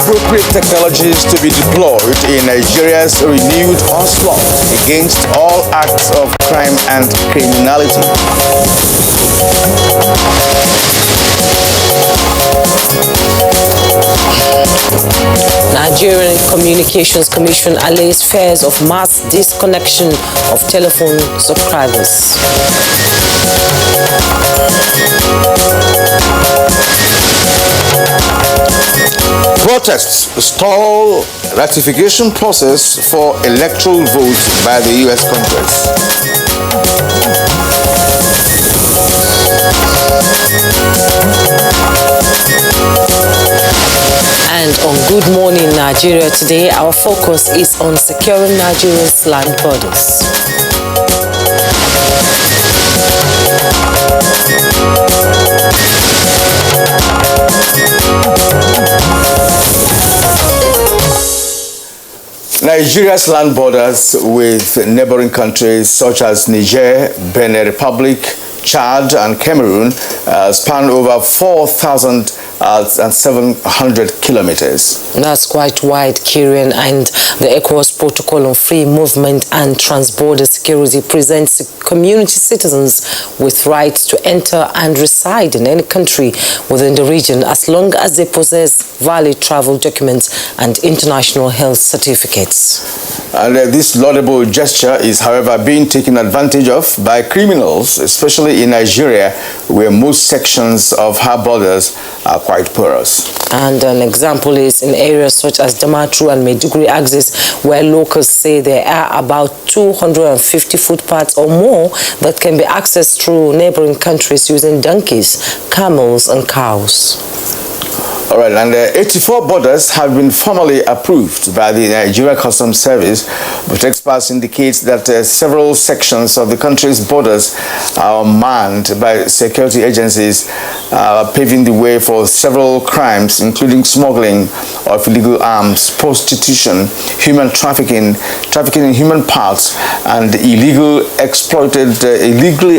Appropriate technologies to be deployed in Nigeria's renewed onslaught against all acts of crime and criminality. Nigerian Communications Commission allays fears of mass disconnection of telephone subscribers. Protests stall ratification process for electoral votes by the U.S. Congress. And on Good Morning Nigeria today, our focus is on securing Nigeria's land borders. Nigeria's land borders with neighboring countries such as Niger, Benin Republic, Chad and Cameroon span over 4,700 kilometers. That's quite wide, Kieran, and the ECOWAS Protocol on Free Movement and Transborder Security presents community citizens with rights to enter and reside in any country within the region as long as they possess valid travel documents and international health certificates. And this laudable gesture is, however, being taken advantage of by criminals, especially in Nigeria, where most sections of her borders are quite porous. And an example is in areas such as Damaturu and Maiduguri axis, where locals say there are about 250 footpaths or more that can be accessed through neighboring countries using donkeys, camels and cows. All right, and 84 borders have been formally approved by the Nigeria Customs Service, but experts indicate that several sections of the country's borders are manned by security agencies, paving the way for several crimes, including smuggling of illegal arms, prostitution, human trafficking, trafficking in human parts, and illegally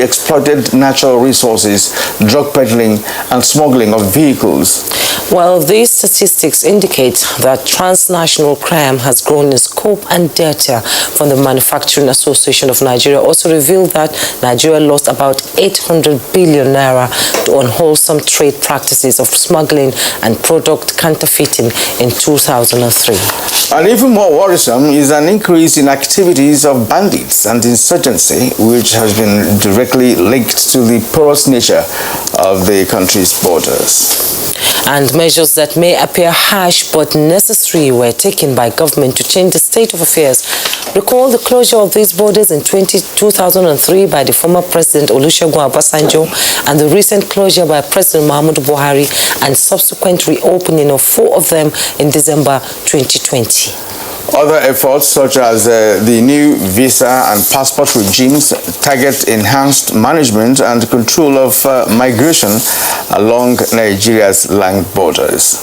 exploited natural resources, drug peddling, and smuggling of vehicles. Well, these statistics indicate that transnational crime has grown in scope and data from the Manufacturing Association of Nigeria also revealed that Nigeria lost about 800 billion naira to unwholesome trade practices of smuggling and product counterfeiting in 2003. And even more worrisome is an increase in activities of bandits and insurgency, which has been directly linked to the porous nature of the country's borders. And measures that may appear harsh but necessary were taken by government to change the state of affairs. Recall the closure of these borders in 2003 by the former President Olusegun Obasanjo and the recent closure by President Muhammadu Buhari and subsequent reopening of 4 of them in December 2020. Other efforts such as the new visa and passport regimes target enhanced management and control of migration along Nigeria's land borders.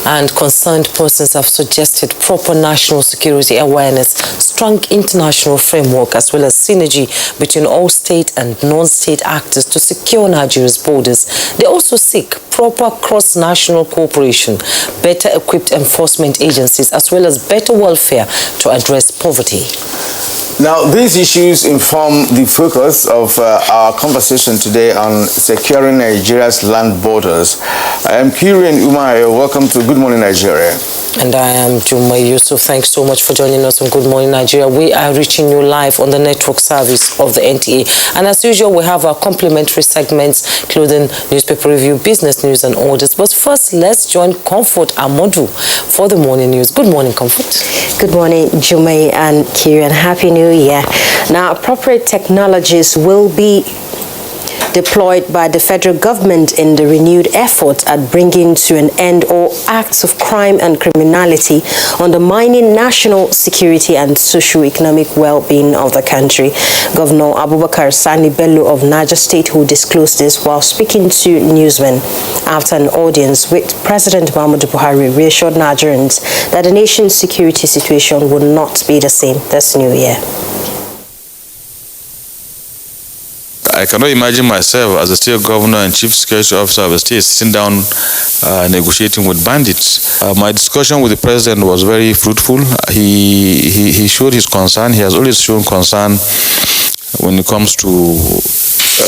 And concerned persons have suggested proper national security awareness, strong international framework, as well as synergy between all state and non-state actors to secure Nigeria's borders. They also seek proper cross-national cooperation, better equipped enforcement agencies, as well as better welfare to address poverty. Now, these issues inform the focus of our conversation today on securing Nigeria's land borders. I am Kieran Umayo. Welcome to Good Morning Nigeria. And I am Juma Yusuf. Thanks so much for joining us on Good Morning Nigeria. We are reaching you live on the network service of the NTA. And as usual, we have our complimentary segments, including newspaper review, business news and orders. But first, let's join Comfort Amodu for the morning news. Good morning, Comfort. Good morning, Juma and Kieran. Happy New Year. Now, appropriate technologies will be deployed by the federal government in the renewed effort at bringing to an end all acts of crime and criminality, undermining national security and socio-economic well-being of the country. Governor Abubakar Sani Bello of Niger State, who disclosed this while speaking to newsmen after an audience with President Muhammadu Buhari, reassured Nigerians that the nation's security situation will not be the same this new year. I cannot imagine myself as a state governor and chief security officer of the state sitting down negotiating with bandits. My discussion with the president was very fruitful. He showed his concern. He has always shown concern when it comes to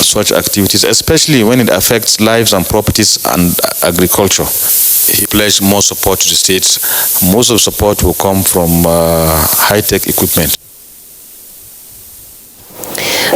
such activities, especially when it affects lives and properties and agriculture. He pledged more support to the states. Most of the support will come from high-tech equipment.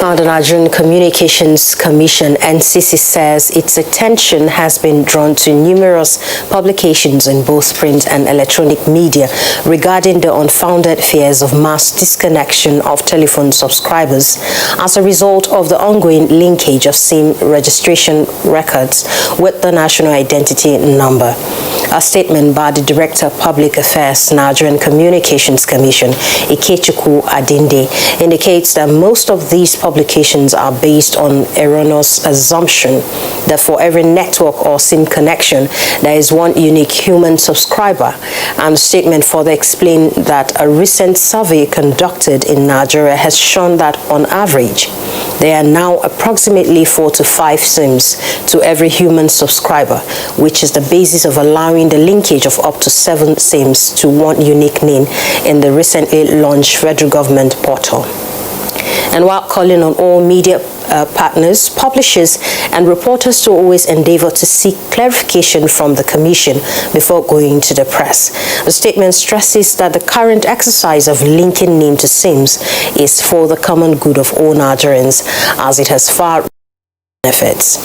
The Nigerian Communications Commission, NCC, says its attention has been drawn to numerous publications in both print and electronic media regarding the unfounded fears of mass disconnection of telephone subscribers as a result of the ongoing linkage of SIM registration records with the national identity number. A statement by the Director of Public Affairs, Nigerian Communications Commission, Ikechukwu Adinde, indicates that most of these publications are based on erroneous assumption that for every network or SIM connection, there is one unique human subscriber. And the statement further explained that a recent survey conducted in Nigeria has shown that on average, there are now approximately 4 to 5 SIMs to every human subscriber, which is the basis of allowing the linkage of up to 7 SIMs to one unique name in the recently launched federal government portal. And while calling on all media partners, publishers, and reporters to always endeavor to seek clarification from the Commission before going to the press. The statement stresses that the current exercise of linking name to SIMs is for the common good of all Nigerians, as it has far benefits.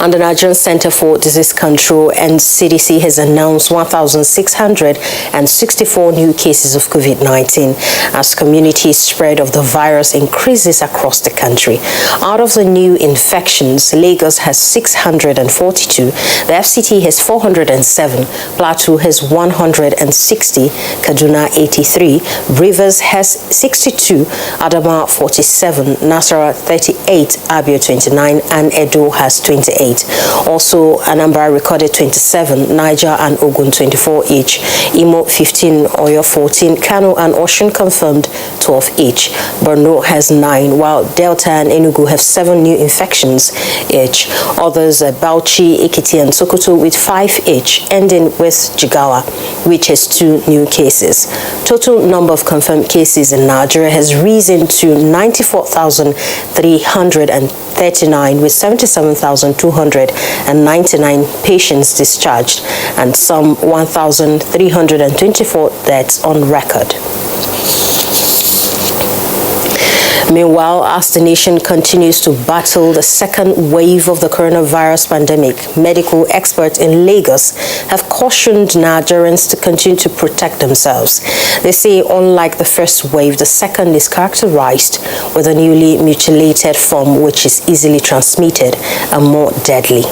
And the Nigerian Center for Disease Control and CDC has announced 1,664 new cases of COVID-19 as community spread of the virus increases across the country. Out of the new infections, Lagos has 642, the FCT has 407, Plateau has 160, Kaduna 83, Rivers has 62, Adamawa 47, Nasarawa 38, Abia 29, and Edo has 28. Also, Anambra recorded 27, Niger and Ogun 24 each, Imo 15, Oyo 14, Kano and Osun confirmed 12 each. Borno has 9, while Delta and Enugu have 7 new infections each. Others are Bauchi, Ekiti and Sokoto with 5 each, ending with Jigawa, which has 2 new cases. Total number of confirmed cases in Nigeria has risen to 94,339 with 77,299 patients discharged and some 1,324 deaths on record. Meanwhile, as the nation continues to battle the second wave of the coronavirus pandemic, medical experts in Lagos have cautioned Nigerians to continue to protect themselves. They say, unlike the first wave, the second is characterized with a newly mutilated form which is easily transmitted and more deadly.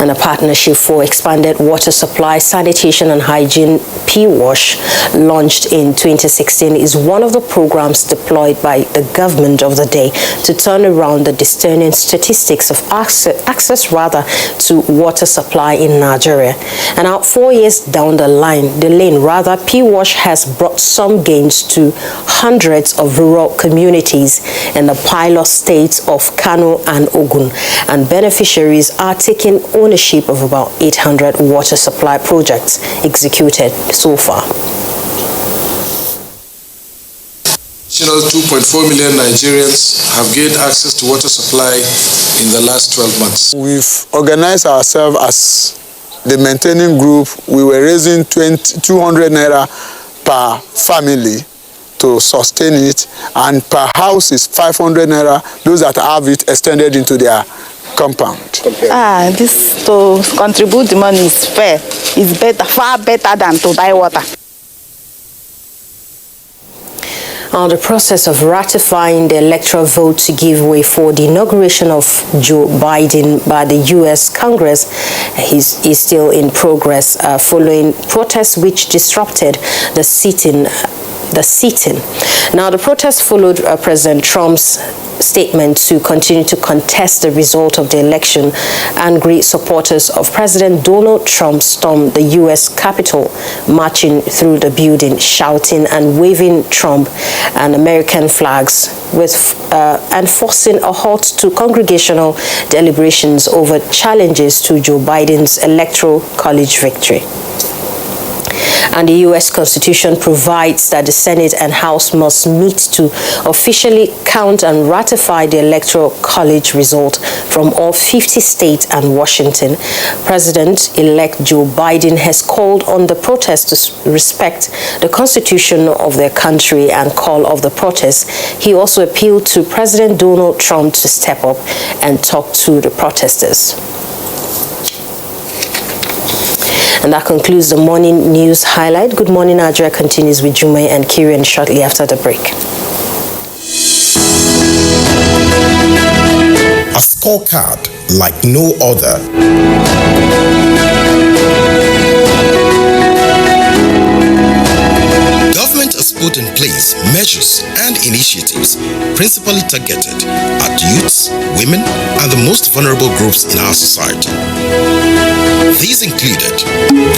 And a partnership for expanded water supply, sanitation and hygiene, P-WASH, launched in 2016, is one of the programs deployed by the government of the day to turn around the discerning statistics of access to water supply in Nigeria. And now 4 years down the lane, P-WASH has brought some gains to hundreds of rural communities in the pilot states of Kano and Ogun, and beneficiaries are taking ownership of about 800 water supply projects executed so far. 2.4 million Nigerians have gained access to water supply in the last 12 months. We've organized ourselves as the maintaining group. We were raising 200 naira per family to sustain it, and per house is 500 naira. Those that have it extended into their compound. This to contribute the money is fair. It's better, far better than to buy water. On the process of ratifying the electoral vote to give way for the inauguration of Joe Biden by the U.S. Congress is still in progress following protests which disrupted the sitting. Now, the protest followed President Trump's statement to continue to contest the result of the election. Angry supporters of President Donald Trump stormed the U.S. Capitol, marching through the building, shouting and waving Trump and American flags, and forcing a halt to congregational deliberations over challenges to Joe Biden's electoral college victory. And the U.S. Constitution provides that the Senate and House must meet to officially count and ratify the Electoral College result from all 50 states and Washington. President-elect Joe Biden has called on the protesters to respect the Constitution of their country and call of the protest. He also appealed to President Donald Trump to step up and talk to the protesters. And that concludes the morning news highlight. Good Morning Nigeria continues with Jumai and Kieran shortly after the break. A scorecard like no other. Government has put in place measures and initiatives principally targeted at youths, women, and the most vulnerable groups in our society. These included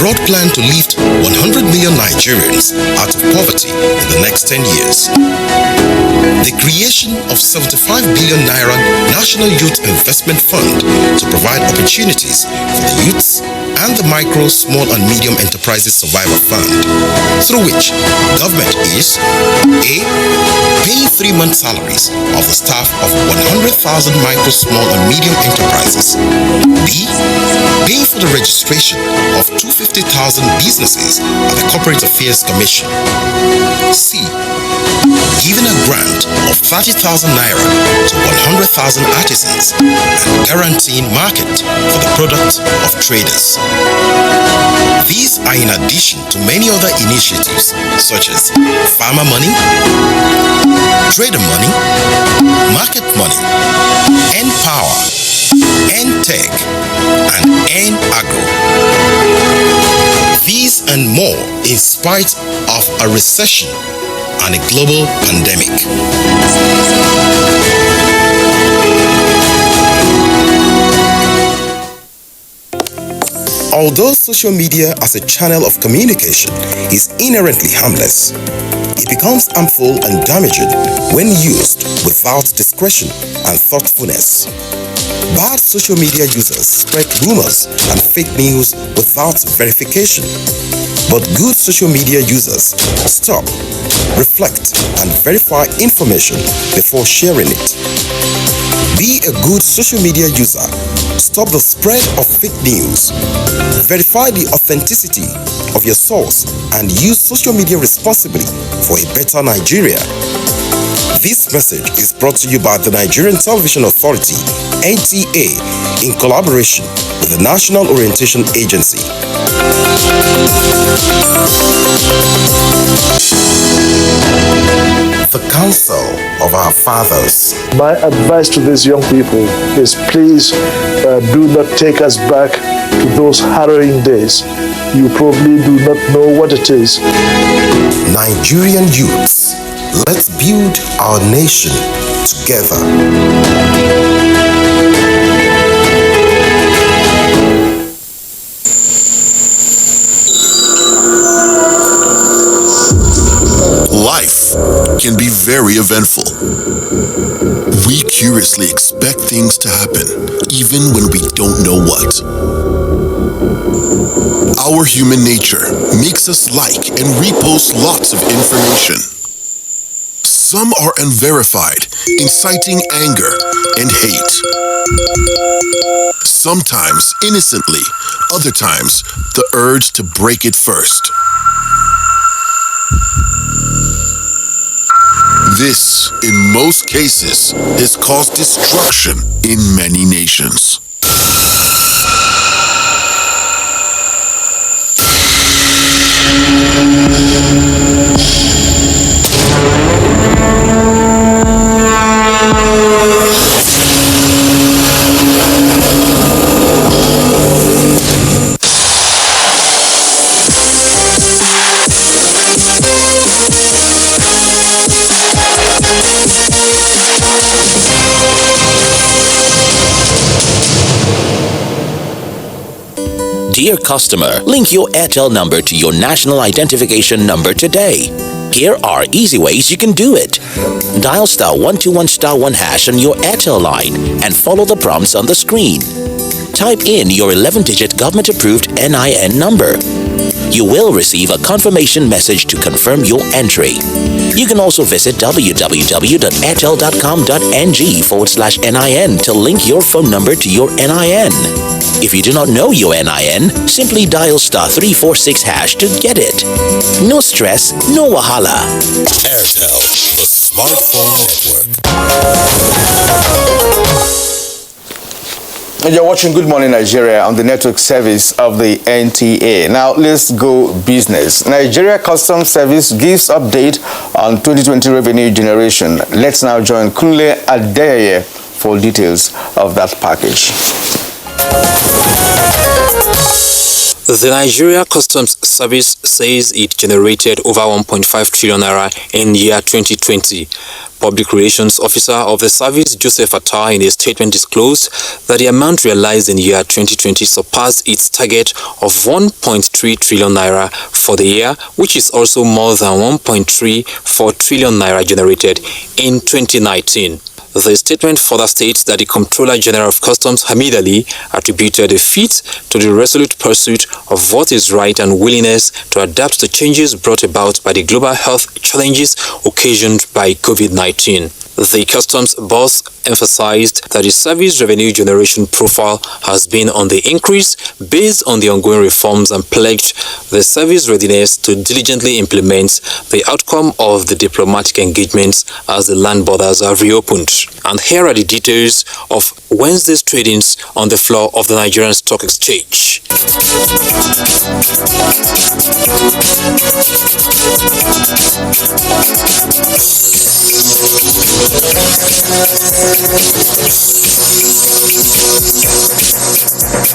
broad plan to lift 100 million Nigerians out of poverty in the next 10 years, the creation of 75 billion Naira National Youth Investment Fund to provide opportunities for the youths, and the Micro, Small and Medium Enterprises Survivor Fund, through which government is A. Paying 3-month salaries of the staff of 100,000 micro, small and medium enterprises, B. Paying for the registration of 250,000 businesses at the Corporate Affairs Commission, C. Giving a grant of 30,000 Naira to 100,000 artisans and guaranteeing market for the product of traders. These are in addition to many other initiatives such as farmer money, trader money, market money, Manpower, Tech, and Agro. These and more in spite of a recession and a global pandemic. Although social media as a channel of communication is inherently harmless, it becomes harmful and damaging when used without discretion and thoughtfulness. Bad social media users spread rumors and fake news without verification. But good social media users stop, reflect, and verify information before sharing it. Be a good social media user. Stop the spread of fake news. Verify the authenticity of your source and use social media responsibly for a better Nigeria. This message is brought to you by the Nigerian Television Authority, NTA, in collaboration with the National Orientation Agency. The Council of Our Fathers. My advice to these young people is please do not take us back to those harrowing days. You probably do not know what it is. Nigerian youths, let's build our nation together. Life can be very eventful. We curiously expect things to happen, even when we don't know what. Our human nature makes us like and repost lots of information. Some are unverified, inciting anger and hate. Sometimes innocently, other times the urge to break it first. This, in most cases, has caused destruction in many nations. Dear customer, link your Airtel number to your national identification number today. Here are easy ways you can do it. Dial *121*1# on your Airtel line and follow the prompts on the screen. Type in your 11-digit government-approved NIN number. You will receive a confirmation message to confirm your entry. You can also visit www.airtel.com.ng/NIN to link your phone number to your NIN. If you do not know your NIN, simply dial *346# to get it. No stress, no wahala. Airtel, the smartphone network. You're watching Good Morning Nigeria on the network service of the NTA. Now, let's go business. Nigeria Customs Service gives update on 2020 revenue generation. Let's now join Kunle Adeyeye for details of that package. The Nigeria Customs Service says it generated over 1.5 trillion naira in year 2020. Public Relations Officer of the service, Joseph Attar, in a statement disclosed that the amount realized in year 2020 surpassed its target of 1.3 trillion naira for the year, which is also more than 1.34 trillion naira generated in 2019. The statement further states that the Comptroller General of Customs, Hamid Ali, attributed the feat to the resolute pursuit of what is right and willingness to adapt to changes brought about by the global health challenges occasioned by COVID-19. The customs boss emphasized that the service revenue generation profile has been on the increase based on the ongoing reforms and pledged the service readiness to diligently implement the outcome of the diplomatic engagements as the land borders are reopened. And here are the details of Wednesday's tradings on the floor of the Nigerian Stock Exchange.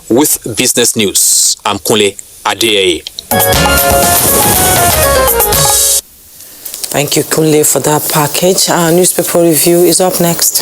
With business news, I'm Kunle Adeyeye. Thank you, Kunle, for that package. Our newspaper review is up next.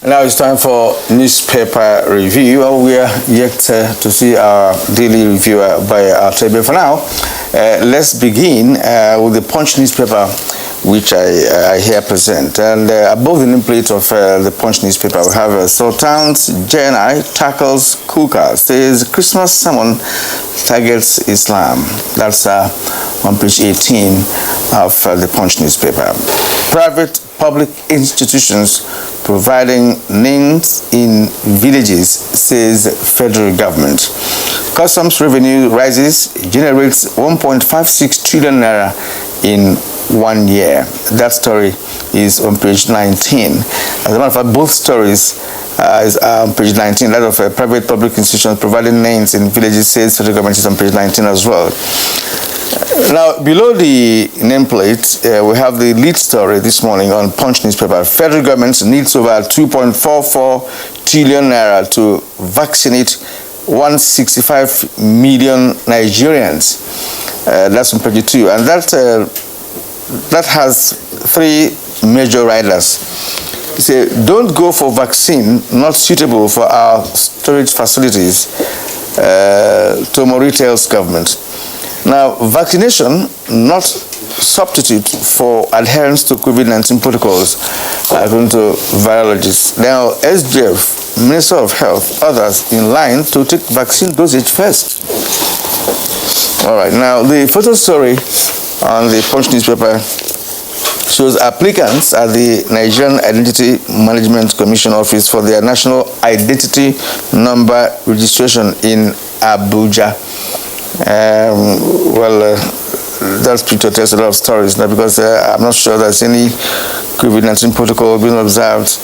Now it's time for newspaper review. We are yet to see our daily reviewer by our table. For now, let's begin with the Punch newspaper, which I here present. And above the nameplate of the Punch newspaper, we have Sultan's JNI tackles Kuka, says Christmas sermon targets Islam. That's on page 18 of the Punch newspaper. Private public institutions providing names in villages, says federal government. Customs revenue rises, generates 1.56 trillion naira in 1 year. That story is on page 19. As a matter of fact, both stories is on page 19. That of private public institutions providing names in villages, says federal government, is on page 19 as well. Now, below the nameplate, we have the lead story this morning on Punch newspaper. Federal government needs over 2.44 trillion naira to vaccinate 165 million Nigerians. That's on page 2. And that has three major riders. They say, don't go for vaccine not suitable for our storage facilities, Tomori tells government. Now, vaccination not substitute for adherence to COVID-19 protocols, according to virologists. Now, SGF, Minister of Health, others in line to take vaccine dosage first. All right, now the photo story on the Punch newspaper shows applicants at the Nigerian Identity Management Commission office for their national identity number registration in Abuja. That picture tells a lot of stories now, because I'm not sure there's any COVID-19 protocol being observed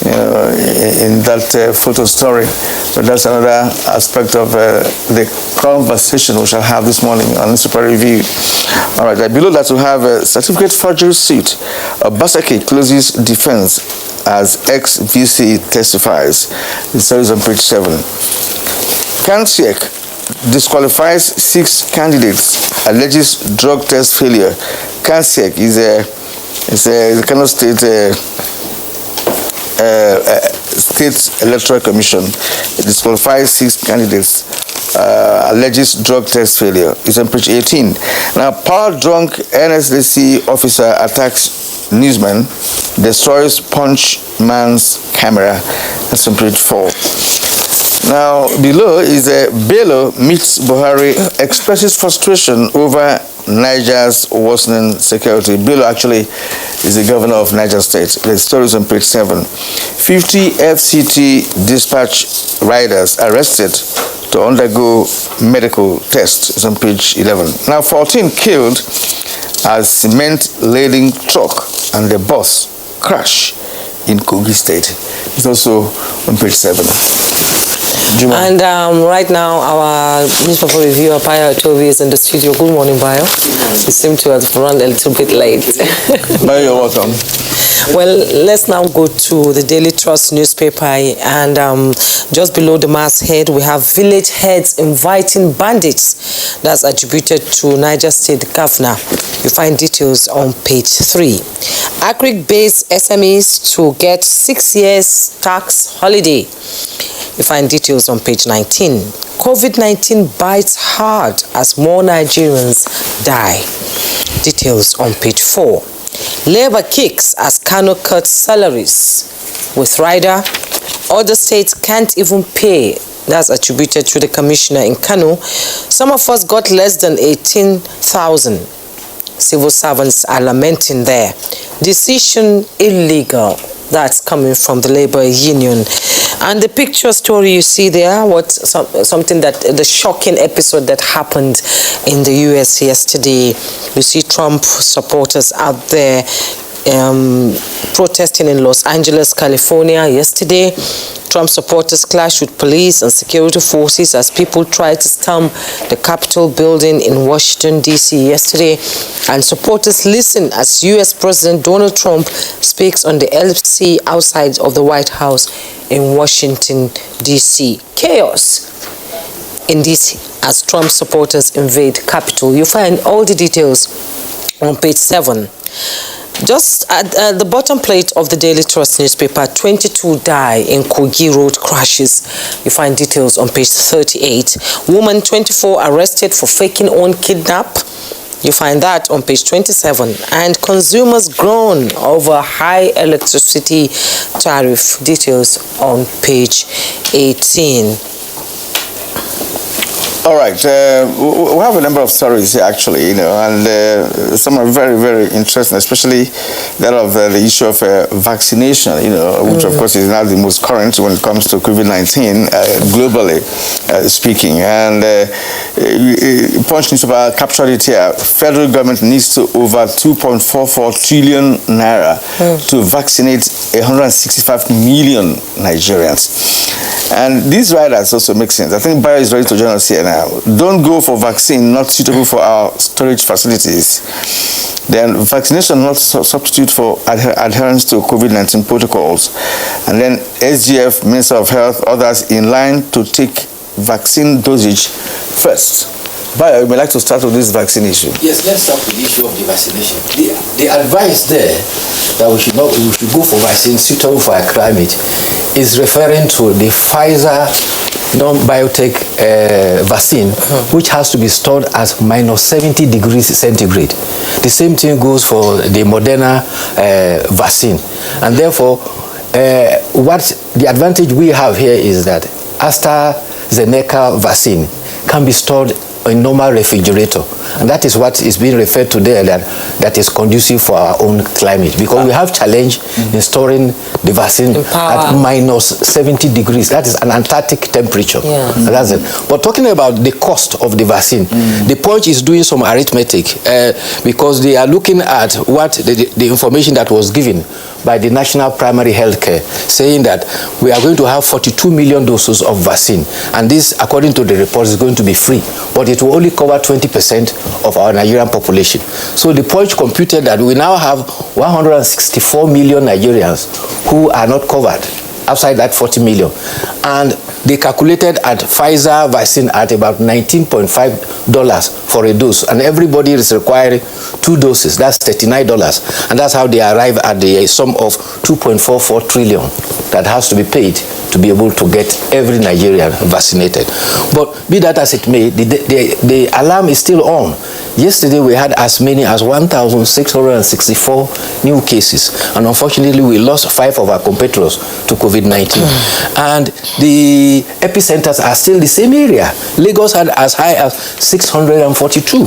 in that photo story. But that's another aspect of the conversation we shall have this morning on Super Review. All right, below that we have a certificate forgery suit. Obaseki closes defense as ex-VC testifies. The story is on page 7. Kansiek disqualifies 6 candidates, alleges drug test failure. Kansiek is a Kano State State Electoral Commission. It disqualifies 6 candidates, alleges drug test failure. It's on page 18. Now, power-drunk NSDC officer attacks newsman, destroys punch man's camera. That's on page 4. Now, below is Bello meets Buhari, expresses frustration over Niger's worsening security. Bello actually is the governor of Niger State. The story is on page 7. 50 FCT dispatch riders arrested to undergo medical tests. It's on page 11. Now, 14 killed as cement lading truck and the bus crash in Kogi State. It's also on page 7. Juma. And right now, our newspaper reviewer, Bayo Toby, is in the studio. Good morning, Bayo. You seem to have run a little bit late. Bayo, you're welcome. Well, let's now go to the Daily Trust newspaper, and just below the masthead, we have village heads inviting bandits. That's attributed to Niger State Governor. You find details on page 3. Agric-based SMEs to get 6 years tax holiday. You find details on page 19. COVID-19 bites hard as more Nigerians die. Details on page 4. Labour kicks as Kano cuts salaries. With rider, other states can't even pay. That's attributed to the commissioner in Kano. Some of us got less than 18,000. Civil servants are lamenting there. Decision illegal. That's coming from the labor union. And the picture story you see there, something that the shocking episode that happened in the US yesterday. You see Trump supporters out there protesting in Los Angeles, California yesterday. Trump supporters clashed with police and security forces as people tried to storm the Capitol building in Washington, D.C. yesterday. And supporters listen as U.S. President Donald Trump speaks on the LC outside of the White House in Washington, D.C. Chaos in D.C. as Trump supporters invade Capitol. You find all the details on page 7. Just at the bottom plate of the Daily Trust newspaper, 22 die in Kogi road crashes. You find details on page 38. Woman 24 arrested for faking own kidnap. You find that on page 27. And consumers groan over high electricity tariff. Details on page 18. All right, we have a number of stories here actually, and some are very, very interesting, especially that of the issue of vaccination, which of course is now the most current when it comes to COVID-19 globally speaking. And Punch newspaper captured it here. Federal government needs to over 2.44 trillion naira to vaccinate 165 million Nigerians. And these riders also make sense. I think Bayo is ready to join us here now. Don't go for vaccine not suitable for our storage facilities. Then vaccination not substitute for adherence to COVID-19 protocols. And then SGF, Minister of Health, others in line to take vaccine dosage first. Bayo, you may like to start with this vaccine issue. Yes, let's start with the issue of the vaccination. The advice there that we should go for vaccine suitable for our climate is referring to the Pfizer non-biotech vaccine, which has to be stored at minus 70 degrees centigrade. The same thing goes for the Moderna vaccine. And therefore, what the advantage we have here is that AstraZeneca vaccine can be stored in normal refrigerator, and that is what is being referred to there, that is conducive for our own climate, because we have challenge in storing the vaccine at minus 70 degrees. That is an Antarctic temperature. That's it. But talking about the cost of the vaccine, the Punch is doing some arithmetic because they are looking at what the information that was given by the National Primary Healthcare, saying that we are going to have 42 million doses of vaccine, and this, according to the report, is going to be free, but it will only cover 20% of our Nigerian population. So the Punch computed that we now have 164 million Nigerians who are not covered outside that 40 million. And they calculated at Pfizer vaccine at about $19.5 for a dose. And everybody is requiring 2 doses. That's $39. And that's how they arrive at the sum of 2.44 trillion that has to be paid to be able to get every Nigerian vaccinated. But be that as it may, the alarm is still on. Yesterday we had as many as 1,664 new cases, and unfortunately we lost 5 of our competitors to COVID-19. And the epicenters are still the same area. Lagos had as high as 642.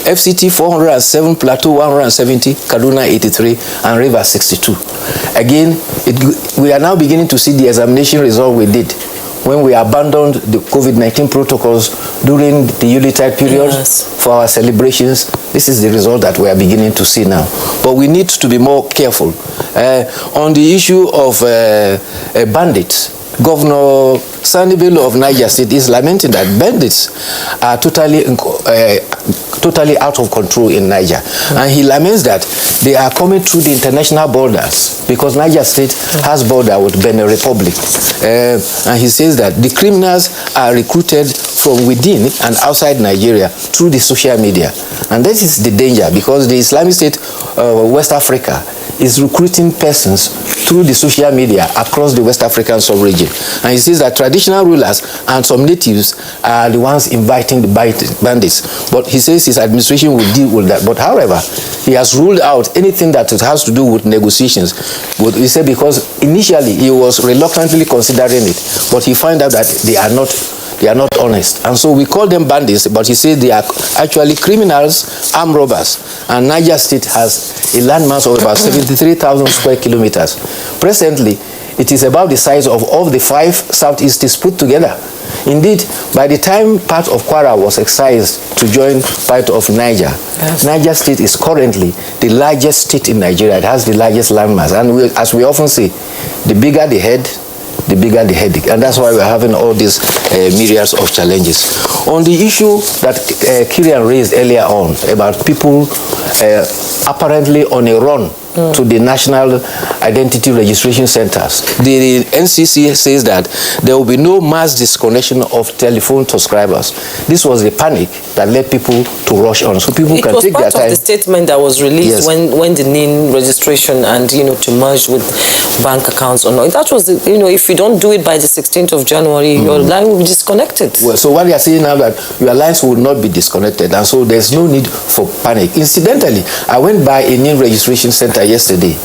FCT 407, Plateau 170, Kaduna 83, and Rivers 62. Again, we are now beginning to see the examination result we did when we abandoned the COVID-19 protocols during the Yuletide period for our celebrations. This is the result that we are beginning to see now. But we need to be more careful. On the issue of bandits, Governor Sani Bello of Niger State is lamenting that bandits are totally out of control in Niger. And he laments that they are coming through the international borders because Niger State has border with Benin Republic. And he says that the criminals are recruited from within and outside Nigeria through the social media. And that is the danger, because the Islamic State West Africa is recruiting persons through the social media across the West African sub-region. And he says that traditional rulers and some natives are the ones inviting the bandits. But he says his administration will deal with that. But however, he has ruled out anything that has to do with negotiations. But he said because initially he was reluctantly considering it, but he found out that they are not honest. And so we call them bandits, but he said they are actually criminals, armed robbers. And Niger State has a landmass of about 73,000 square kilometers. Presently, it is about the size of all the 5 southeasties put together. Indeed, by the time part of Kwara was excised to join part of Niger, Niger State is currently the largest state in Nigeria. It has the largest landmass. And as we often say, the bigger the head, the bigger the headache. And that's why we're having all these myriads of challenges. On the issue that Kirian raised earlier on about people apparently on a run to the National Identity Registration Centers, the NCC says that there will be no mass disconnection of telephone subscribers. This was the panic that led people to rush on. So people can take their time. It was part of the statement that was released when the NIN registration and, to merge with bank accounts or not. That was, if you don't do it by the 16th of January, your line will be disconnected. Well, so what they are saying now that your lines will not be disconnected, and so there's no need for panic. Incidentally, I went by a NIN registration center yesterday.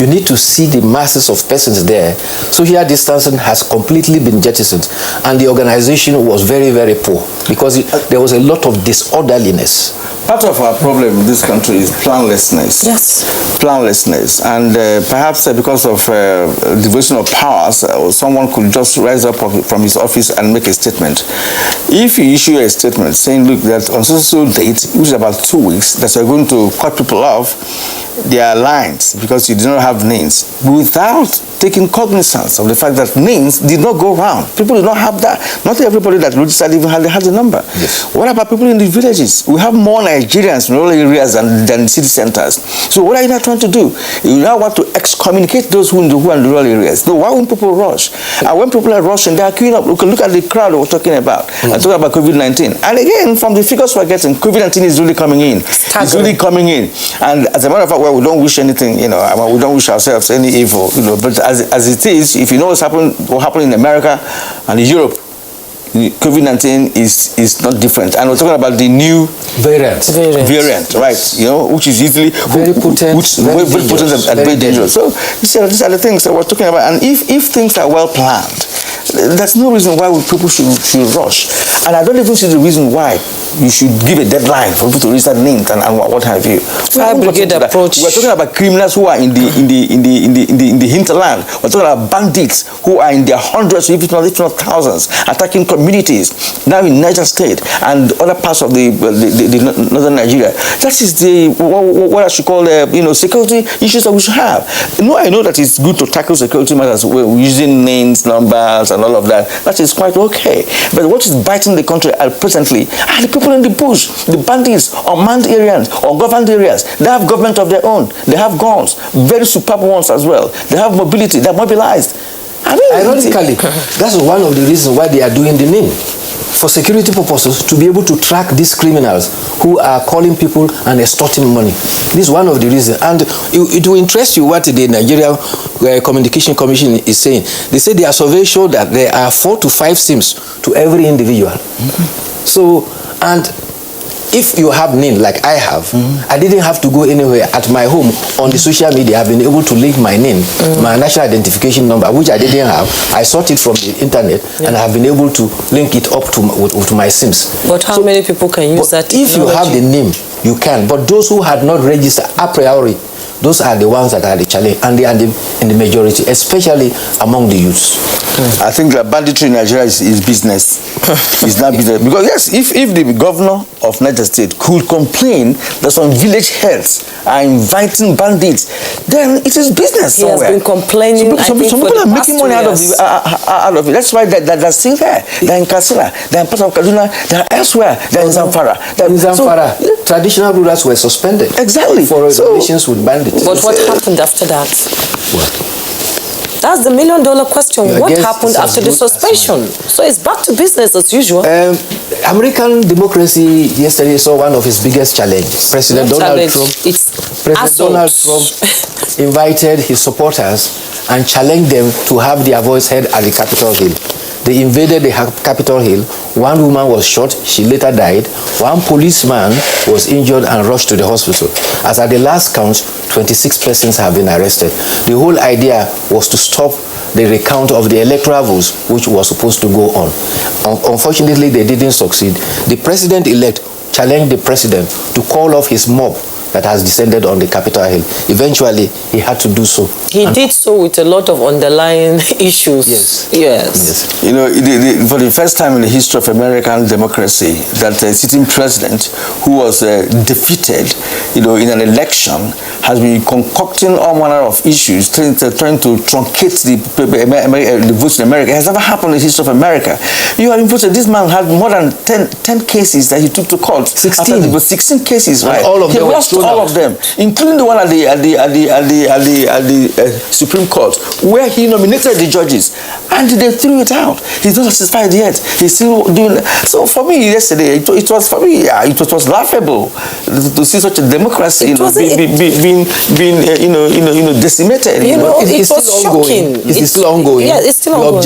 You need to see the masses of persons there. Social distancing has completely been jettisoned, and the organization was very, very poor because there was a lot of disorderliness. Part of our problem in this country is planlessness. Yes. Planlessness. And perhaps because of division of powers, someone could just rise up from his office and make a statement. If you issue a statement saying, look, that on so date, which is about 2 weeks, that you're going to cut people off their lines because you do not have names, without taking cognizance of the fact that names did not go round. People did not have that. Not everybody that registered even had the number. Yes. What about people in the villages? We have more Nigerians in rural areas than city centers. So what are you now trying to do? You now want to excommunicate those who are in the rural areas. So why won't people rush? And when people are rushing, they are queuing up. We can look at the crowd we're talking about. And talking about COVID-19. And again, from the figures we're getting, COVID-19 is really coming in. It's really coming in. And as a matter of fact, we don't wish anything, we don't wish ourselves any evil, but as it is, if you know what happened in America and in Europe, COVID-19 is not different. And we're talking about the new variant, right? Which is usually very potent, very potent and very dangerous. So these are the things that we're talking about. And if things are well planned, there's no reason why people should rush. And I don't even see the reason why you should give a deadline for people to register names and what have you. Fire brigade approach. We're talking about criminals who are in the hinterland. We're talking about bandits who are in their hundreds, if not thousands, attacking communities now in Niger State and other parts of the northern Nigeria. That is what I should call security issues that we should have. I know that it's good to tackle security matters using names, numbers, and all of that. That is quite okay. But what is biting the country presently are the people in the bush, the bandits, unmanned areas, ungoverned areas. They have government of their own. They have guns, very superb ones as well. They have mobility. They're mobilized. Ironically, that's one of the reasons why they are doing the name. For security purposes, to be able to track these criminals who are calling people and extorting money. This is one of the reasons. And it will interest you what the Nigerian Communication Commission is saying. They say their survey showed that there are 4 to 5 SIMs to every individual. So, and if you have NIN like I have, I didn't have to go anywhere. At my home, on the social media, I've been able to link my NIN, my national identification number, which I didn't have. I sought it from the internet, and I have been able to link it up to my SIMs. But how many people can use that technology? If you have the NIN, you can. But those who had not registered a priori, those are the ones that are the challenge, and they are in the majority, especially among the youths. I think that banditry in Nigeria is business. It's not business. Because yes, if the governor of Niger State could complain that some village heads are inviting bandits, then it is business somewhere. He has been complaining. Some people are making money out of it. That's why they're still there. They're in Katsina, they're in part of Kaduna, they're elsewhere, they're in Zamfara. Traditional rulers were suspended. Exactly. For relations with bandits. But what happened after that? What? That's the $1 million question. What happened after the suspension? So it's back to business as usual. American democracy yesterday saw one of its biggest challenges. President Donald Trump invited his supporters and challenged them to have their voice heard at the Capitol Hill. They invaded the Capitol Hill. One woman was shot. She later died. One policeman was injured and rushed to the hospital. As at the last count, 26 persons have been arrested. The whole idea was to stop the recount of the electoral votes, which was supposed to go on. Unfortunately, they didn't succeed. The president-elect challenged the president to call off his mob that has descended on the Capitol Hill. Eventually, he had to do so. He did so with a lot of underlying issues. Yes. For the first time in the history of American democracy, that a sitting president who was defeated, in an election, has been concocting all manner of issues, trying to truncate the votes in America. It has never happened in the history of America. You have voted. This man had more than 10 cases that he took to court. 16 cases, right? All of them all of them, including the one at the Supreme Court, where he nominated the judges, and they threw it out. He's not satisfied yet. He's still doing it. So for me, yesterday, it was laughable to see such a democracy being decimated. It was shocking. It's still ongoing. Yeah, it's still ongoing.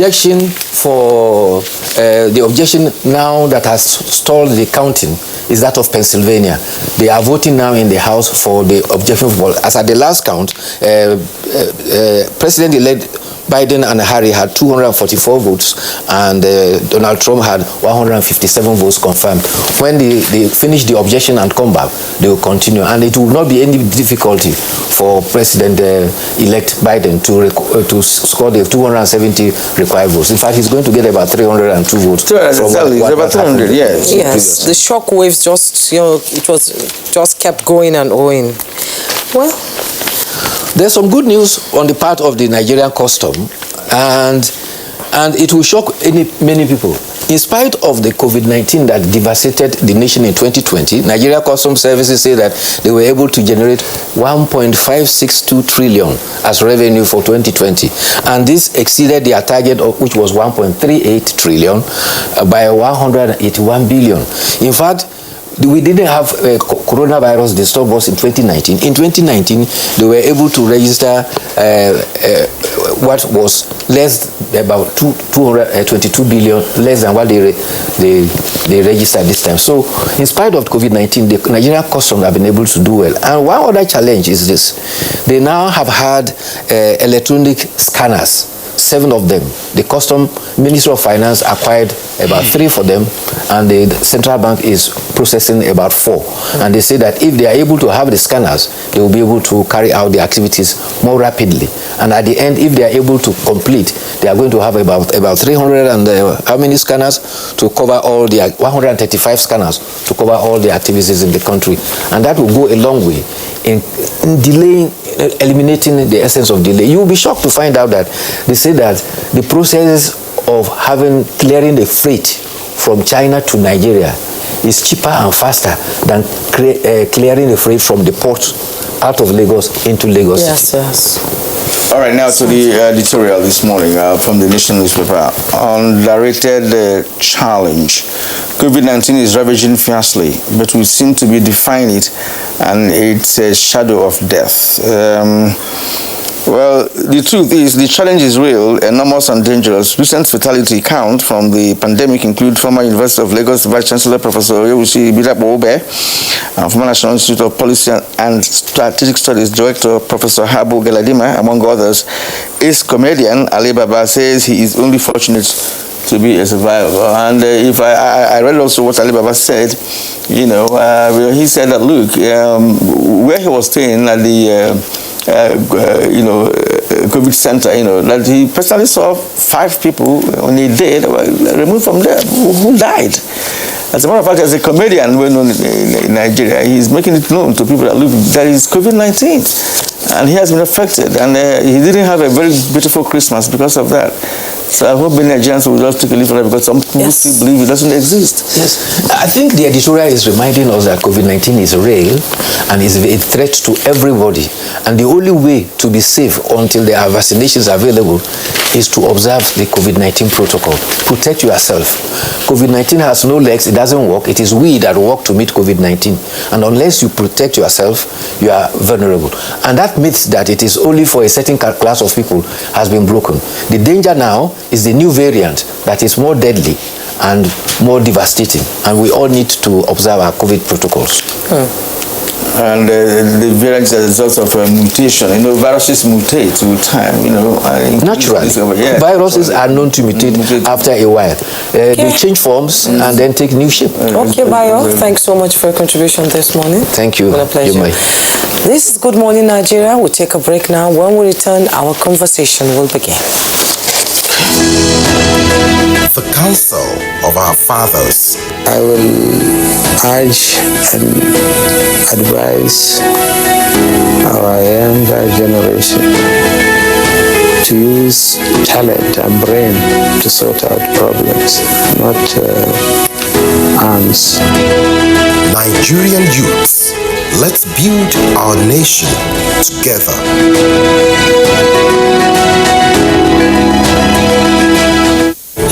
The objection now that has stalled the counting is that of Pennsylvania. They are voting now in the House for the objection. As at the last count, President-elect Biden and Harry had 244 votes, and Donald Trump had 157 votes confirmed. When they finish the objection and come back, they will continue, and it will not be any difficulty for President-elect Biden to score the 270 required votes. In fact, he's going to get about 302 votes. About 300, yes. Yes, the shock waves just kept going and going. Well, there's some good news on the part of the Nigerian custom, and it will shock many people. In spite of the COVID-19 that devastated the nation in 2020, Nigeria Customs Services say that they were able to generate 1.562 trillion as revenue for 2020. And this exceeded their target, which was 1.38 trillion, by 181 billion. In fact, we didn't have coronavirus disturb us in 2019. In 2019, they were able to register what was about 222 billion, less than what they registered this time. So, in spite of COVID-19, the Nigerian Customs have been able to do well. And one other challenge is this. They now have had electronic scanners. 7 of them. The Custom Ministry of Finance acquired about 3 for them, and the Central Bank is processing about 4. And they say that if they are able to have the scanners, they will be able to carry out the activities more rapidly. And at the end, if they are able to complete, they are going to have about 300 and how many scanners to cover all the 135 scanners to cover all the activities in the country. And that will go a long way in delaying, eliminating the essence of delay. You will be shocked to find out that they say that the process of clearing the freight from China to Nigeria is cheaper and faster than clearing the freight from the port out of Lagos into Lagos City. Yes. All right, now to the editorial this morning from the Nation newspaper. Underrated challenge. COVID-19 is ravaging fiercely, but we seem to be defying it, and it's a shadow of death. Well, the truth is, the challenge is real, enormous and dangerous. Recent fatality count from the pandemic include former University of Lagos Vice-Chancellor Professor Oyewusi Ibidapo-Obe, and former National Institute of Policy and Strategic Studies Director Professor Habu Galadima, among others. His comedian, Ali Baba, says he is only fortunate to be a survivor. And if I read also what Ali Baba said, you know, he said that, look, where he was staying at the COVID center, that he personally saw 5 people on a day that were removed from there who died. As a matter of fact, as a comedian in Nigeria, he's making it known to people that, look, there is COVID-19, and he has been affected, and he didn't have a very beautiful Christmas because of that. So I hope the Nigerians will just take a leaf from that, because some people still believe it doesn't exist. Yes, I think the editorial is reminding us that COVID-19 is real and is a threat to everybody. And the only way to be safe until there are vaccinations available is to observe the COVID-19 protocol. Protect yourself. COVID-19 has no legs, it doesn't work. It is we that work to meet COVID-19. And unless you protect yourself, you are vulnerable. And that myth that it is only for a certain class of people has been broken. The danger now is the new variant that is more deadly and more devastating, and we all need to observe our COVID protocols. And the variant is a result of mutation. Viruses mutate with time, Naturally. Viruses are known to mutate after a while. They change forms and then take new shape. Okay, Bayo, thanks so much for your contribution this morning. Thank you. It's been a pleasure. This is Good Morning Nigeria. We'll take a break now. When we return, our conversation will begin. The counsel of our fathers. I will urge and advise our younger generation to use talent and brain to sort out problems, not arms. Nigerian youths, let's build our nation together.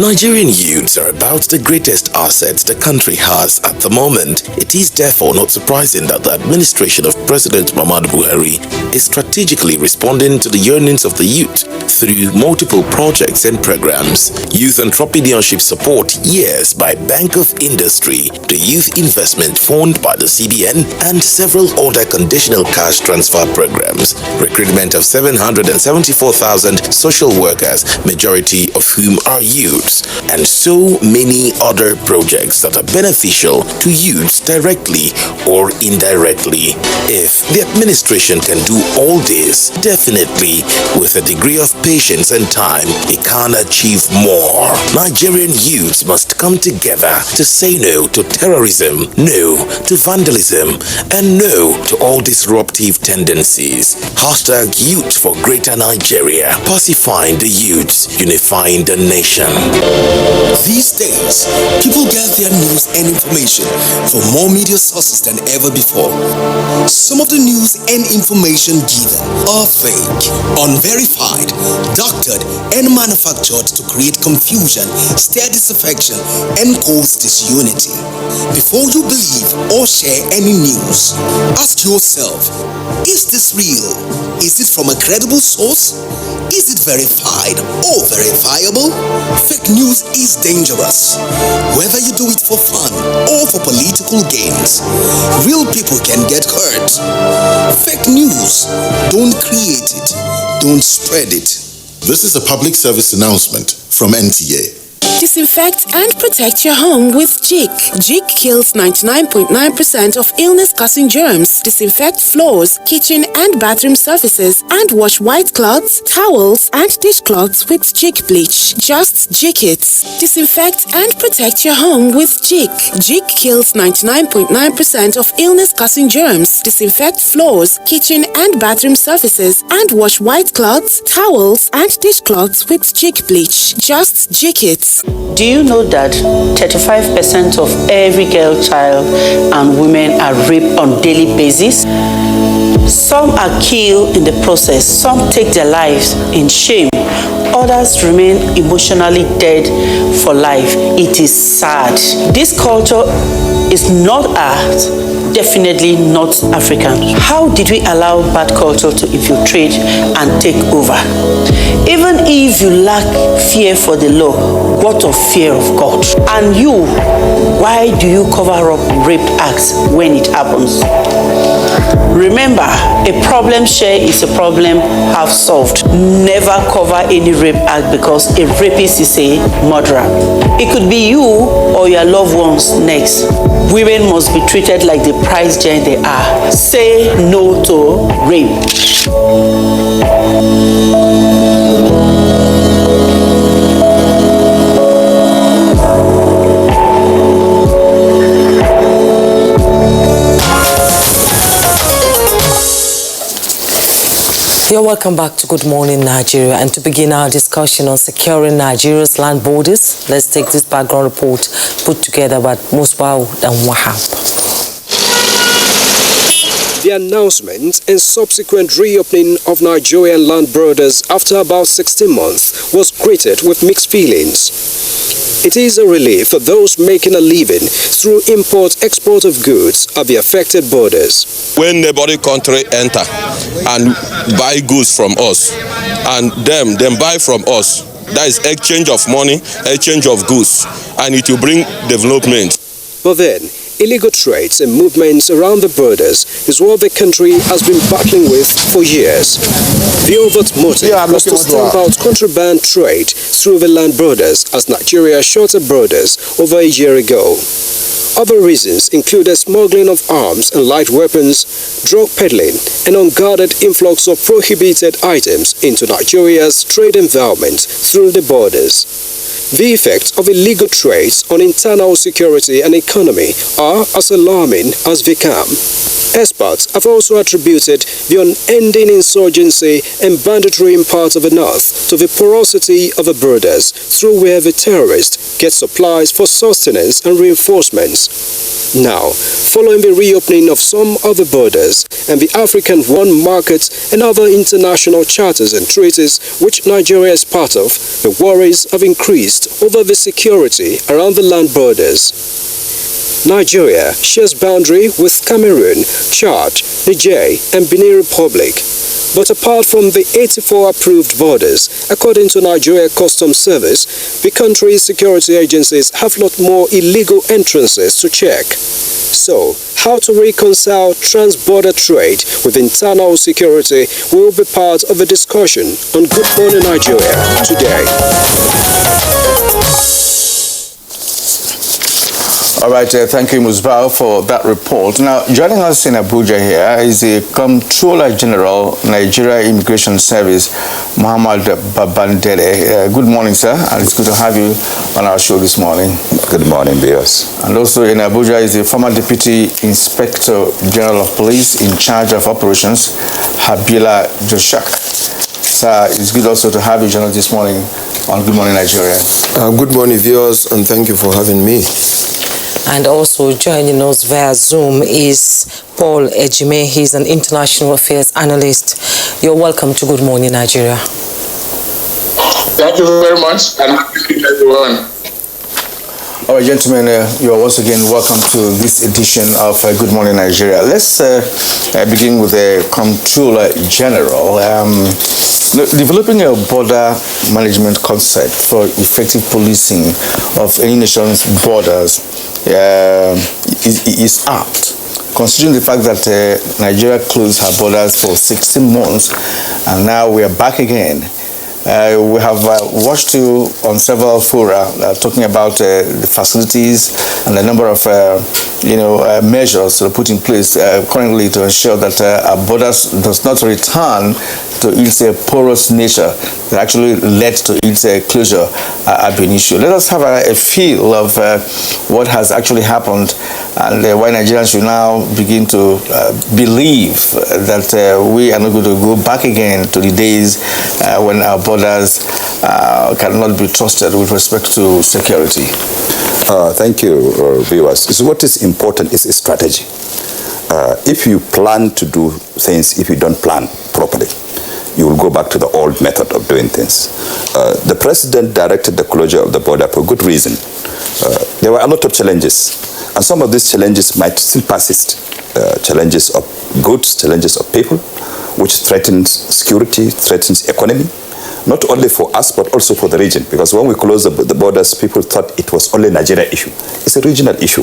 Nigerian youths are about the greatest assets the country has at the moment. It is therefore not surprising that the administration of President Muhammadu Buhari is strategically responding to the yearnings of the youth through multiple projects and programs. Youth Entrepreneurship Support Years by Bank of Industry, the Youth Investment Fund by the CBN, and several other conditional cash transfer programs. Recruitment of 774,000 social workers, majority of whom are youths, and so many other projects that are beneficial to youths directly or indirectly. If the administration can do all this, definitely with a degree of patience and time, it can achieve more. Nigerian youths must come together to say no to terrorism, no to vandalism, and no to all disruptive tendencies. Hashtag Youth for Greater Nigeria. Pacifying the youths, unifying the nation. These days, people get their news and information from more media sources than ever before. Some of the news and information given are fake, unverified, doctored, and manufactured to create confusion, stir disaffection, and cause disunity. Before you believe or share any news, ask yourself, is this real? Is it from a credible source? Is it verified or verifiable? Fake news is dangerous, whether you do it for fun or for political gains. Real people can get hurt. Fake news, don't create it, don't spread it. This is a public service announcement from NTA. Disinfect and protect your home with Jik. Jik kills 99.9% of illness-causing germs. Disinfect floors, kitchen and bathroom surfaces, and wash white cloths, towels, and dishcloths with Jik bleach. Just Jik it. Disinfect and protect your home with Jik. Jik kills 99.9% of illness-causing germs. Disinfect floors, kitchen and bathroom surfaces, and wash white cloths, towels, and dishcloths with Jik bleach. Just Jik it. Do you know that 35% of every girl child and women are raped on daily basis? Some are killed in the process, some take their lives in shame, others remain emotionally dead for life. It is sad. This culture is not ours, definitely not African. How did we allow bad culture to infiltrate and take over? Even if you lack fear for the law, what of fear of God? And you, why do you cover up rape acts when it happens? Remember, a problem shared is a problem half solved. Never cover any rape act because a rapist is a murderer. It could be you or your loved ones next. Women must be treated like the prize gem they are. Say no to rape. You're welcome back to Good Morning Nigeria, and to begin our discussion on securing Nigeria's land borders, let's take this background report put together by Musbao and Wahab. The announcement and subsequent reopening of Nigerian land borders after about 16 months was greeted with mixed feelings. It is a relief for those making a living through import-export of goods at the affected borders. When neighboring country enter and buy goods from us, and them buy from us, that is exchange of money, exchange of goods, and it will bring development. But then, illegal trades and movements around the borders is what the country has been battling with for years. The overt motive was to stamp out contraband trade through the land borders as Nigeria shut her borders over a year ago. Other reasons included smuggling of arms and light weapons, drug peddling, and unguarded influx of prohibited items into Nigeria's trade environment through the borders. The effects of illegal trades on internal security and economy are as alarming as they come. Experts have also attributed the unending insurgency and banditry in parts of the north to the porosity of the borders through where the terrorists get supplies for sustenance and reinforcements. Now, following the reopening of some other borders and the African One Market and other international charters and treaties which Nigeria is part of, the worries have increased over the security around the land borders. Nigeria shares boundary with Cameroon, Chad, Niger, and Benin Republic. But apart from the 84 approved borders, according to Nigeria Customs Service, the country's security agencies have a lot more illegal entrances to check. So, how to reconcile trans-border trade with internal security will be part of a discussion on Good Morning Nigeria today. All right, thank you, Musbao, for that report. Now, joining us in Abuja here is the Comptroller General, Nigeria Immigration Service, Muhammad Babandele. Good morning, sir, and it's good to have you on our show this morning. Good morning, Bios. And also in Abuja is the former Deputy Inspector General of Police in charge of operations, Habila Joshak. Sir, it's good also to have you join us this morning on Good Morning Nigeria. Good morning, viewers, and thank you for having me. And also joining us via Zoom is Paul Ejime. He's an international affairs analyst. You're welcome to Good Morning Nigeria. Thank you very much, and good evening, everyone. All right, gentlemen, you are once again welcome to this edition of Good Morning Nigeria. Let's begin with the Comptroller General. Developing a border management concept for effective policing of any nation's borders is apt, considering the fact that Nigeria closed her borders for 16 months and now we are back again. We have watched you on several fora talking about the facilities and the number of measures put in place currently to ensure that our borders does not return to its porous nature that actually led to its closure ab initio. Let us have a feel of what has actually happened and why Nigerians should now begin to believe that we are not going to go back again to the days when our borders cannot be trusted with respect to security. Thank you, viewers. So what is important is a strategy. If you plan to do things, if you don't plan properly, you will go back to the old method of doing things. The president directed the closure of the border for good reason. There were a lot of challenges, and some of these challenges might still persist. Challenges of goods, challenges of people, which threatens security, threatens economy, not only for us, but also for the region. Because when we closed the borders, people thought it was only a Nigeria issue. It's a regional issue.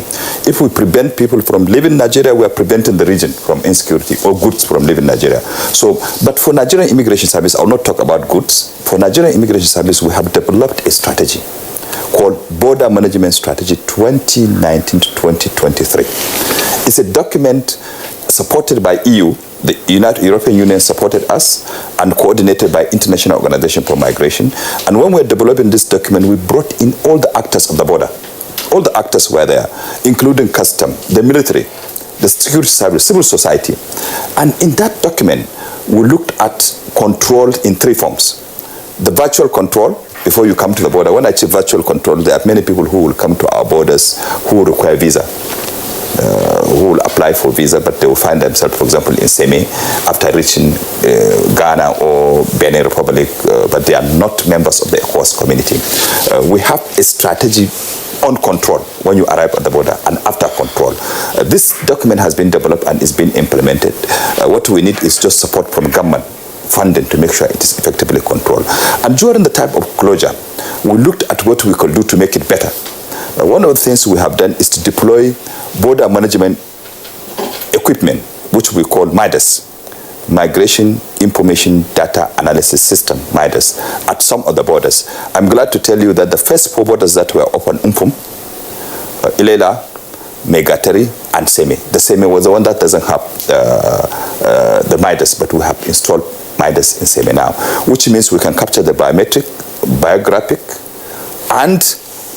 If we prevent people from leaving Nigeria, we are preventing the region from insecurity or goods from leaving Nigeria. So, but for Nigerian Immigration Service, I will not talk about goods. For Nigerian Immigration Service, we have developed a strategy called Border Management Strategy 2019 to 2023. It's a document supported by EU. The European Union supported us and coordinated by International Organization for Migration. And when we were developing this document, we brought in all the actors of the border. All the actors were there, including custom, the military, the security service, civil society. And in that document, we looked at control in three forms. The virtual control, before you come to the border. When I say virtual control, there are many people who will come to our borders who require visa. Who will apply for visa, but they will find themselves, for example, in Seme after reaching Ghana or Benin Republic, but they are not members of the ECOWAS community. We have a strategy on control when you arrive at the border and after control. This document has been developed and is being implemented. What we need is just support from government funding to make sure it is effectively controlled. And during the time of closure, we looked at what we could do to make it better. One of the things we have done is to deploy border management equipment, which we call MIDAS, Migration Information Data Analysis System, MIDAS, at some of the borders. I'm glad to tell you that the first 4 borders that were open, Ilela, Megatari, and Seme. The Seme was the one that doesn't have the MIDAS, but we have installed MIDAS in Seme now, which means we can capture the biometric, biographic, and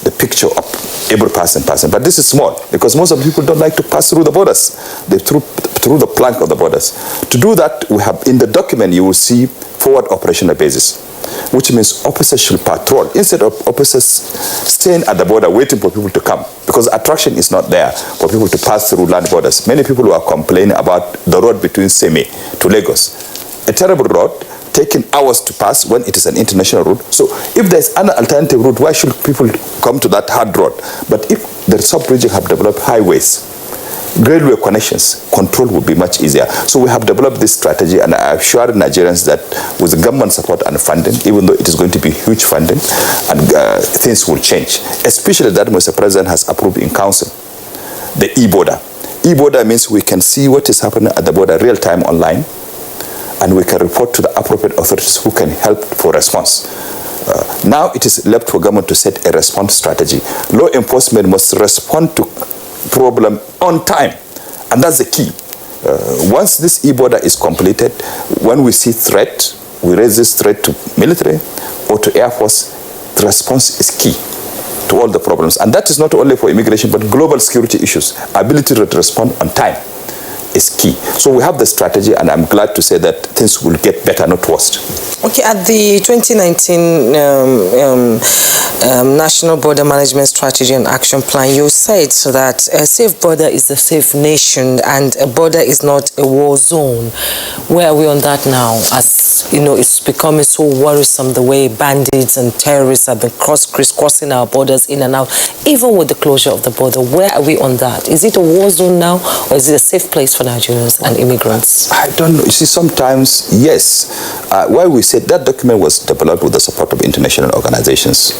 the picture of every person. But this is small because most of the people don't like to pass through the borders. They through the plank of the borders. To do that, we have in the document you will see forward operational basis, which means officers should patrol instead of officers staying at the border waiting for people to come, because attraction is not there for people to pass through land borders. Many people who are complaining about the road between Seme to Lagos, a terrible road, taking hours to pass when it is an international route. So if there's an alternative route, why should people come to that hard road? But if the sub-region have developed highways, railway connections, control will be much easier. So we have developed this strategy, and I assure Nigerians that with the government support and funding, even though it is going to be huge funding, and things will change. Especially that Mr. President has approved in council, the e-border. E-border means we can see what is happening at the border real time online, and we can report to the appropriate authorities who can help for response. Now it is left for government to set a response strategy. Law enforcement must respond to problem on time, and that's the key. Once this e-border is completed, when we see threat, we raise this threat to military or to Air Force. The response is key to all the problems, and that is not only for immigration but global security issues. Ability to respond on time is key. So we have the strategy, and I'm glad to say that things will get better, not worse. Okay, at the 2019 National Border Management Strategy and Action Plan, you said that a safe border is a safe nation, and a border is not a war zone. Where are we on that now? As you know, it's becoming so worrisome the way bandits and terrorists have been crisscrossing our borders in and out, even with the closure of the border. Where are we on that? Is it a war zone now, or is it a safe place for Nigerians and immigrants? I don't know. You see, sometimes, yes. Why we said that document was developed with the support of international organizations,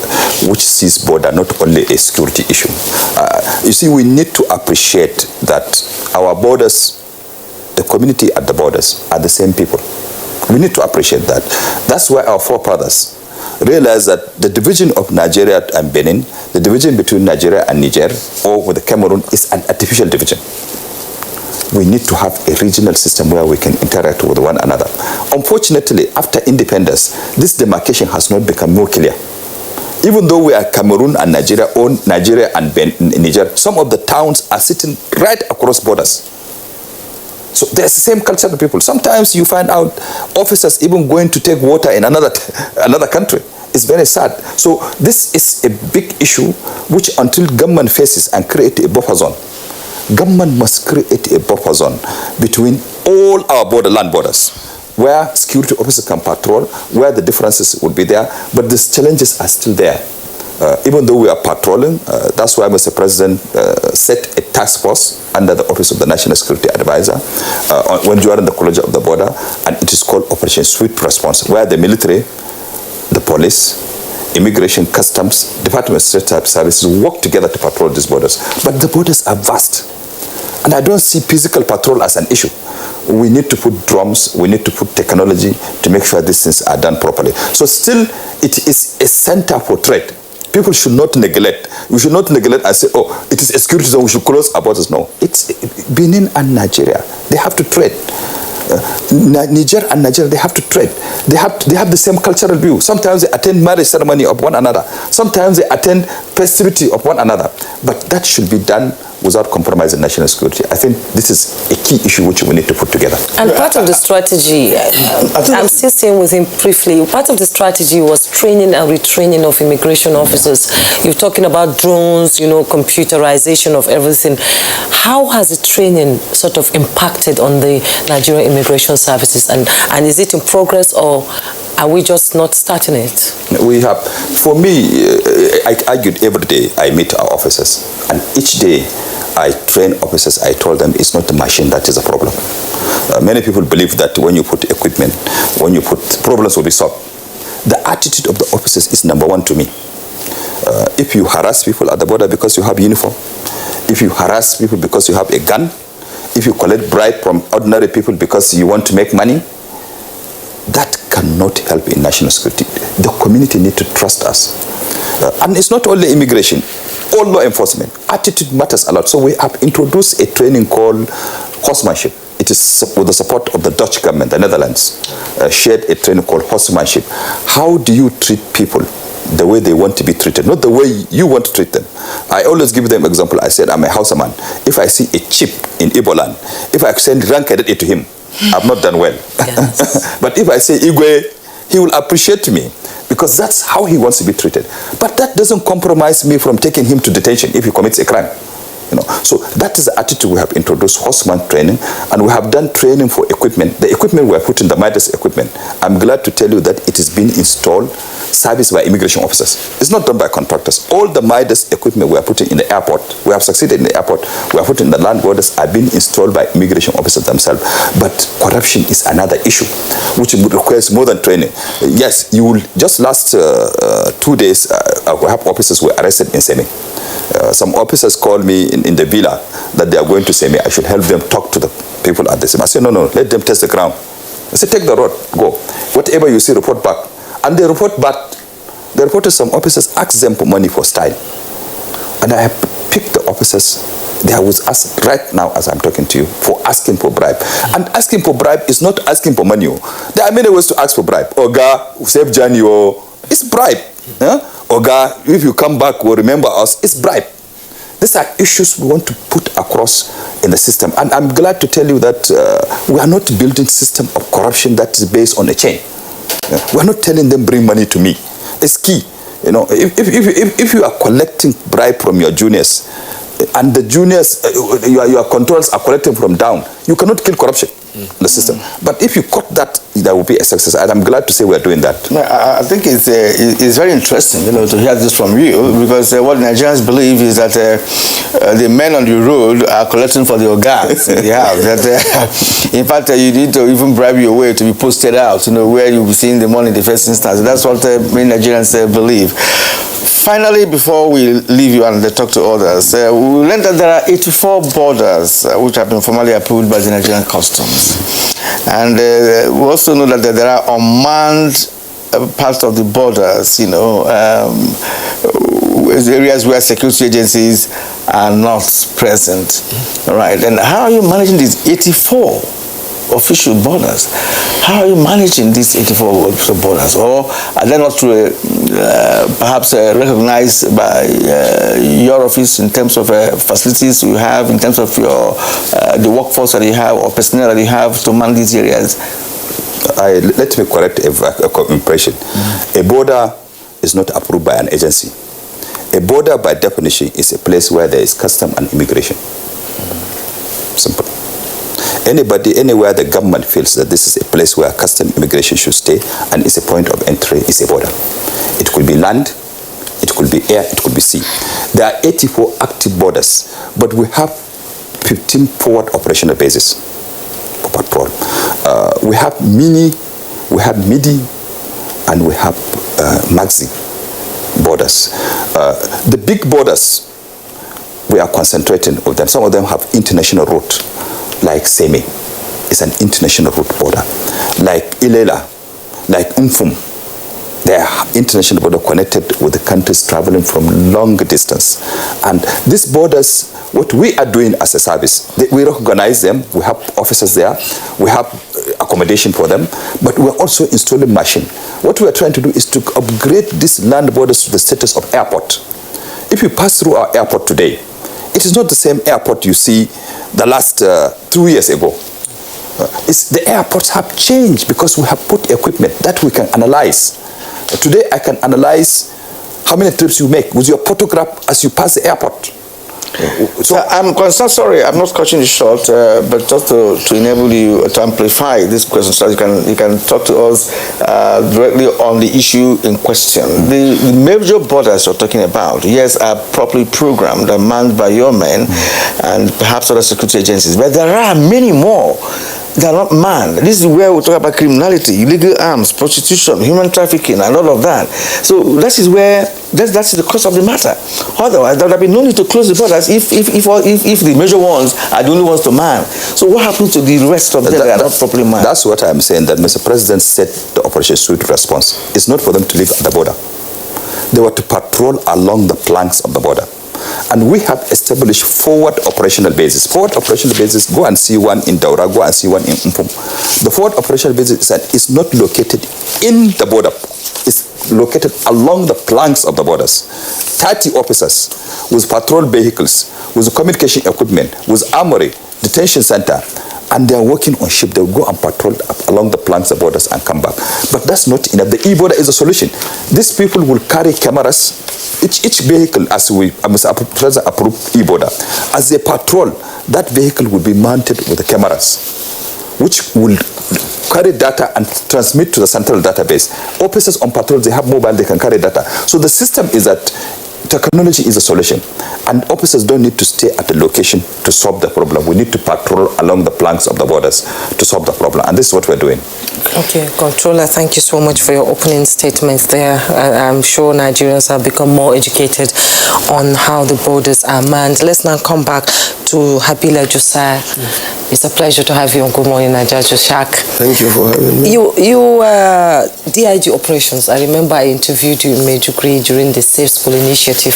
which sees border not only a security issue. You see, we need to appreciate that our borders, the community at the borders, are the same people. We need to appreciate that. That's why our forefathers realized that the division of Nigeria and Benin, the division between Nigeria and Niger, or with the Cameroon, is an artificial division. We need to have a regional system where we can interact with one another. Unfortunately, after independence, this demarcation has not become more clear. Even though we are Cameroon and Nigeria, or Nigeria and Niger, some of the towns are sitting right across borders. So there's the same culture of people. Sometimes you find out officers even going to take water in another country. It's very sad. So this is a big issue which until government faces and create a buffer zone, government must create a buffer zone between all our land borders, where security officers can patrol, where the differences would be there, but these challenges are still there. Even though we are patrolling, that's why Mr. President set a task force under the Office of the National Security Advisor when during the closure of the border, and it is called Operation Swift Response, where the military, the police, immigration, customs, Department of State Services work together to patrol these borders. But the borders are vast. And I don't see physical patrol as an issue. We need to put drones, we need to put technology to make sure these things are done properly. So still, it is a center for trade. People should not neglect. We should not neglect and say, oh, it is a security zone, we should close our borders. No, it's Benin and Nigeria. They have to trade. Niger and Nigeria, they have to trade. They have the same cultural view. Sometimes they attend marriage ceremony of one another. Sometimes they attend festivity of one another. But that should be done without compromising national security. I think this is a key issue which we need to put together. And part of the strategy, I'm still saying with him briefly, part of the strategy was training and retraining of immigration officers. You're talking about drones, computerization of everything. How has the training sort of impacted on the Nigerian immigration services? And is it in progress, or are we just not starting it? We have, for me, I argued every day I meet our officers, and each day I train officers. I told them it's not the machine that is a problem. Many people believe that when you put equipment, when you put problems will be solved. The attitude of the officers is number one to me. If you harass people at the border because you have uniform, if you harass people because you have a gun, if you collect bribe from ordinary people because you want to make money, that cannot help in national security. The community need to trust us. And it's not only immigration, all law enforcement. Attitude matters a lot. So we have introduced a training called horsemanship. It is with the support of the Dutch government, the Netherlands, shared a training called horsemanship. How do you treat people the way they want to be treated, not the way you want to treat them? I always give them example. I said, I'm a houseman. If I see a chip in Igbo land, if I send rank cadet to him, I've not done well. Yes. But if I say Igwe, he will appreciate me because that's how he wants to be treated. But that doesn't compromise me from taking him to detention if he commits a crime. So that is the attitude we have introduced, horseman training, and we have done training for equipment. The equipment we have put in, the Midas equipment, I'm glad to tell you that it is being installed, serviced by immigration officers. It's not done by contractors. All the Midas equipment we are putting in the airport, we have succeeded in the airport, we are putting in the land borders, are being installed by immigration officers themselves. But corruption is another issue, which requires more than training. Yes, you will, just last 2 days, we have officers who were arrested in Semi. Some officers called me in the villa that they are going to Semi. I should help them talk to the people at the Semi. I said, no, let them test the ground. I said, take the road, go. Whatever you see, report back. And they report back. They reported some officers, asked them for money for style. And I have picked the officers. They are with us right now as I'm talking to you for asking for bribe. And asking for bribe is not asking for money. There are many ways to ask for bribe. Oga, save Johnny, it's bribe. Oga, if you come back, will remember us, it's bribe. These are issues we want to put across in the system. And I'm glad to tell you that we are not building a system of corruption that is based on a chain. We are not telling them bring money to me. It's key. If you are collecting bribe from your juniors, and the juniors, your controls are collecting from down, you cannot kill corruption in the system. But if you cut that, there will be a success. And I'm glad to say we're doing that. I think it's very interesting, to hear this from you, because what Nigerians believe is that the men on the road are collecting for the organs. In fact, you need to even bribe your way to be posted out, where you'll be seeing the money in the first instance. That's what many Nigerians believe. Finally, before we leave you and talk to others, we learned that there are 84 borders which have been formally approved by the Nigerian Customs. And we also know that there are unmanned parts of the borders, areas where security agencies are not present. All right. And how are you managing these 84 official borders? How are you managing these 84 official borders? Or are they not perhaps recognized by your office in terms of facilities you have, in terms of your the workforce that you have or personnel that you have to man these areas? Let me correct a impression. A border is not approved by an agency. A border, by definition, is a place where there is custom and immigration. Simple. Anybody, anywhere the government feels that this is a place where custom immigration should stay and is a point of entry, is a border. It could be land, it could be air, it could be sea. There are 84 active borders, but we have 15 forward operational bases for patrol. We have mini, we have midi, and we have maxi borders. The big borders, we are concentrating on them. Some of them have international route, like Seme. It's an international route border. Like Ilela, like Umfum. They are international border connected with the countries traveling from long distance. And these borders, what we are doing as a service, we recognize them. We have officers there. We have accommodation for them. But we're also installing machine. What we are trying to do is to upgrade these land borders to the status of airport. If you pass through our airport today, it is not the same airport you see the last 2 years ago. The airports have changed because we have put equipment that we can analyze. Today I can analyze how many trips you make with your photograph as you pass the airport. So I'm concerned, sorry, I'm not cutting you short, but just to enable you to amplify this question so you can talk to us directly on the issue in question. The major borders you're talking about, yes, are properly programmed and manned by your men and perhaps other security agencies, but there are many more. They are not manned. This is where we talk about criminality, illegal arms, prostitution, human trafficking, and all of that. So that is where that's the crux of the matter. Otherwise, there would have been no need to close the borders if the major ones are the only ones to man. So what happens to the rest of them that are not properly manned? That's what I'm saying. That Mr. President said the Operation Swift Response. It's not for them to live at the border. They were to patrol along the planks of the border. And we have established forward operational bases. Forward operational bases, go and see one in Daura, go and see one in Mpum. The forward operational basis is not located in the border. It's located along the planks of the borders. 30 officers with patrol vehicles, with communication equipment, with armory, detention center, and they are working on ship. They will go and patrol along the planks of borders and come back. But that's not enough. The e-border is a solution. These people will carry cameras. Each vehicle, as President approved e-border, as they patrol, that vehicle will be mounted with the cameras, which will carry data and transmit to the central database. Officers on patrol, they have mobile, they can carry data. So the system is that technology is a solution, and officers don't need to stay at the location to solve the problem. We need to patrol along the planks of the borders to solve the problem, and this is what we're doing. Okay, Controller, thank you so much for your opening statements there. I'm sure Nigerians have become more educated on how the borders are manned. Let's now come back to Habila Josiah. It's a pleasure to have you on Good Morning Nigeria, Joshak. Thank you for having me. You DIG operations. I remember I interviewed you in Maiduguri during the Safe School Initiative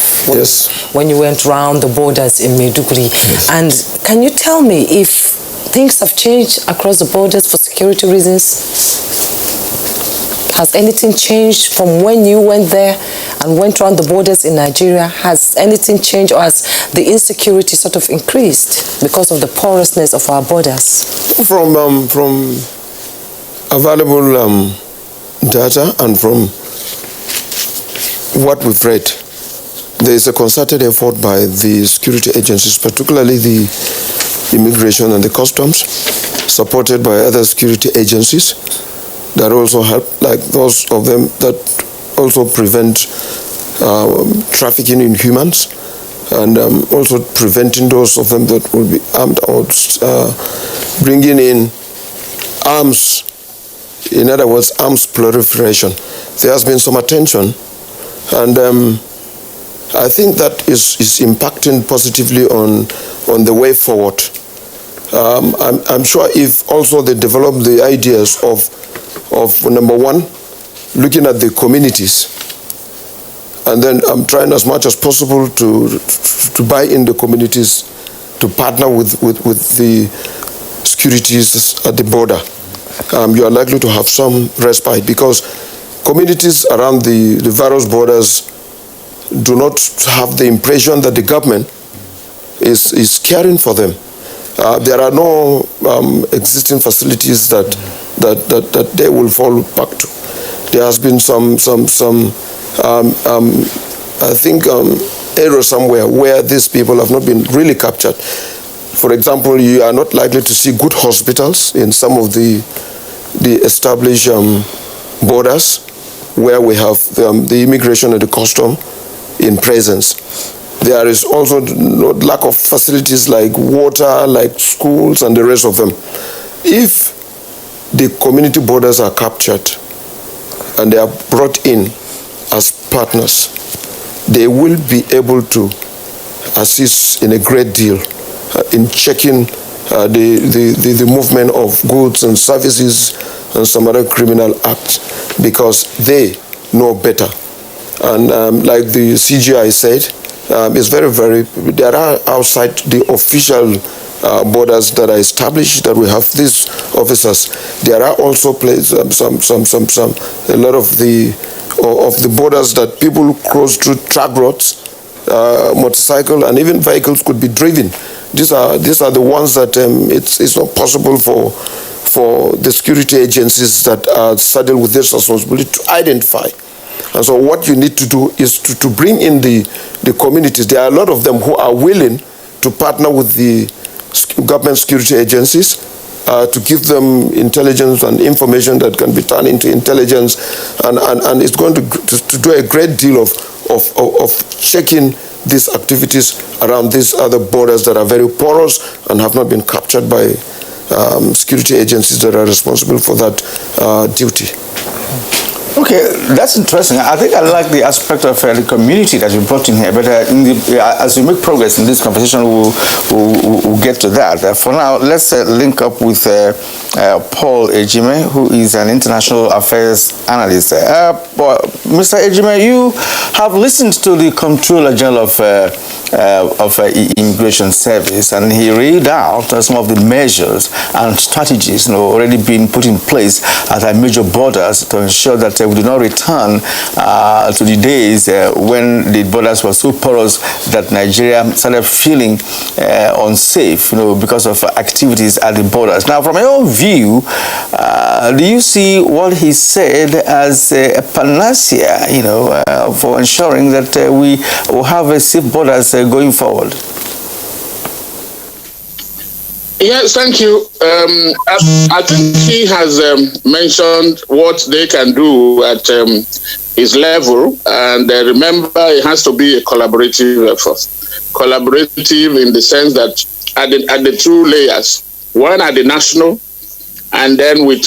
when you went round the borders in Maiduguri. Yes. And can you tell me if things have changed across the borders for security reasons? Has anything changed from when you went there and went around the borders in Nigeria? Has anything changed, or has the insecurity sort of increased because of the porousness of our borders? From available data and from what we've read, there is a concerted effort by the security agencies, particularly the immigration and the customs, supported by other security agencies that also help, like those of them that also prevent trafficking in humans, and also preventing those of them that will be armed out, bringing in arms, in other words, arms proliferation. There has been some attention, and I think that is impacting positively on the way forward I'm sure if also they develop the ideas of number one, looking at the communities, and then I'm trying as much as possible to buy in the communities, to partner with the securities at the border. You are likely to have some respite, because communities around the various borders do not have the impression that the government is caring for them. There are no existing facilities that they will fall back to. There has been some I think error somewhere where these people have not been really captured. For example, you are not likely to see good hospitals in some of the established borders where we have the immigration and the custom in presence. There is also lack of facilities like water, like schools, and the rest of them. If the community borders are captured and they are brought in as partners, they will be able to assist in a great deal in checking the movement of goods and services and some other criminal acts, because they know better. And like the CGI said, it's there are outside the official borders that are established that we have these officers. There are also places, a lot of the borders that people cross through track roads, motorcycle, and even vehicles could be driven. These are the ones that it's not possible for the security agencies that are saddled with this responsibility to identify. And so what you need to do is to bring in the communities. There are a lot of them who are willing to partner with the government security agencies to give them intelligence and information that can be turned into intelligence, and it's going to do a great deal of checking these activities around these other borders that are very porous and have not been captured by security agencies that are responsible for that duty. Okay, that's interesting. I think I like the aspect of the community that you brought in here, but as we make progress in this conversation, we'll get to that. For now, let's link up with Paul Ejime, who is an international affairs analyst. Mr. Ejime, you have listened to the Comptroller General of Immigration Service, and he read out some of the measures and strategies already being put in place at our major borders to ensure that we do not return to the days when the borders were so porous that Nigeria started feeling unsafe, because of activities at the borders. Now, from your view, do you see what he said as a panacea, for ensuring that we will have safe borders going forward? Yes, thank you. I think he has mentioned what they can do at his level, and remember, it has to be a collaborative effort. Collaborative in the sense that at the two layers, one at the national, and then with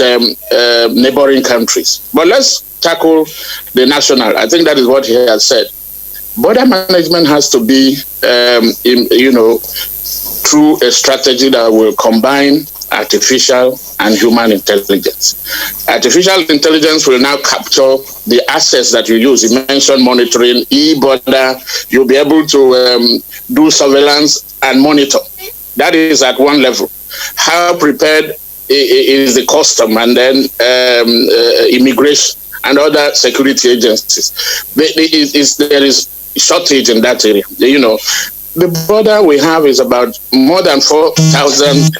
neighboring countries. But let's tackle the national. I think that is what he has said. Border management has to be, through a strategy that will combine artificial and human intelligence. Artificial intelligence will now capture the assets that you use. You mentioned monitoring, e-border. You'll be able to do surveillance and monitor. That is at one level. How prepared is the custom and then immigration and other security agencies? There is shortage in that area. The border we have is about more than 4,000,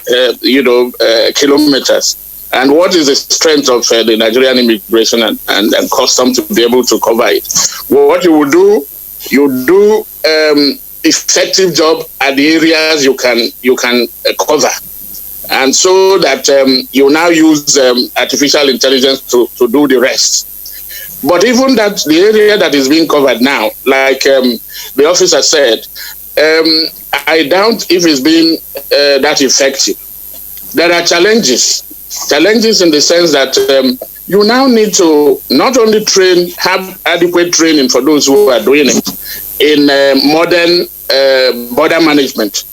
kilometers. And what is the strength of the Nigerian immigration and custom to be able to cover it? Well, what you will do, effective job at the areas you can cover, and so that you now use artificial intelligence to do the rest. But even that, the area that is being covered now, like the officer said, I doubt if it's been that effective. There are challenges in the sense that you now need to not only have adequate training for those who are doing it in modern border management.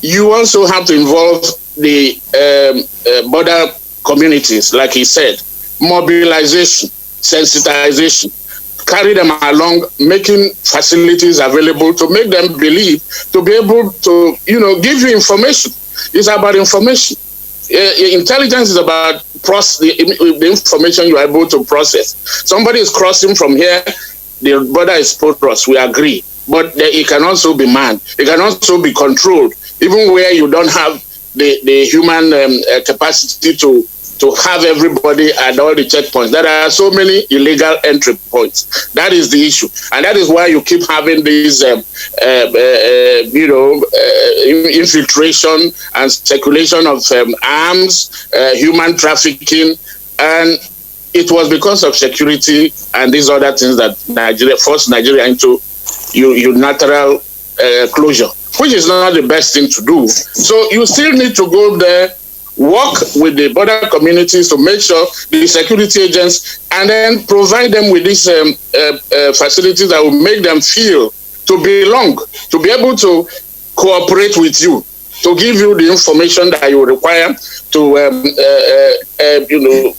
You also have to involve the border communities, like he said, mobilization, sensitization, carry them along, making facilities available to make them believe, to be able to, give you information. It's about information. Intelligence is about the information you are able to process. Somebody is crossing from here, the border is porous, we agree. But it can also be manned. It can also be controlled, even where you don't have the human capacity to have everybody at all the checkpoints. There are so many illegal entry points. That is the issue. And that is why you keep having these, infiltration and circulation of arms, human trafficking. And it was because of security and these other things that Nigeria forced Nigeria into unilateral closure, which is not the best thing to do. So you still need to go there, work with the border communities to make sure the security agents, and then provide them with these facilities that will make them feel to belong, to be able to cooperate with you, to give you the information that you require to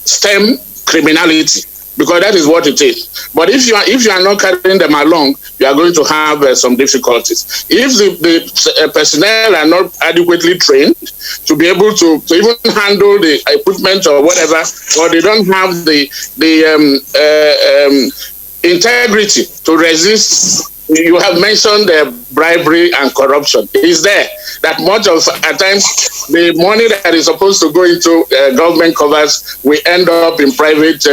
stem criminality, because that is what it is. But if you are not carrying them along, you are going to have some difficulties. If the personnel are not adequately trained to be able to even handle the equipment or whatever, or they don't have the integrity to resist. You have mentioned bribery and corruption. It's there. That much of, at times, the money that is supposed to go into government covers will end up in private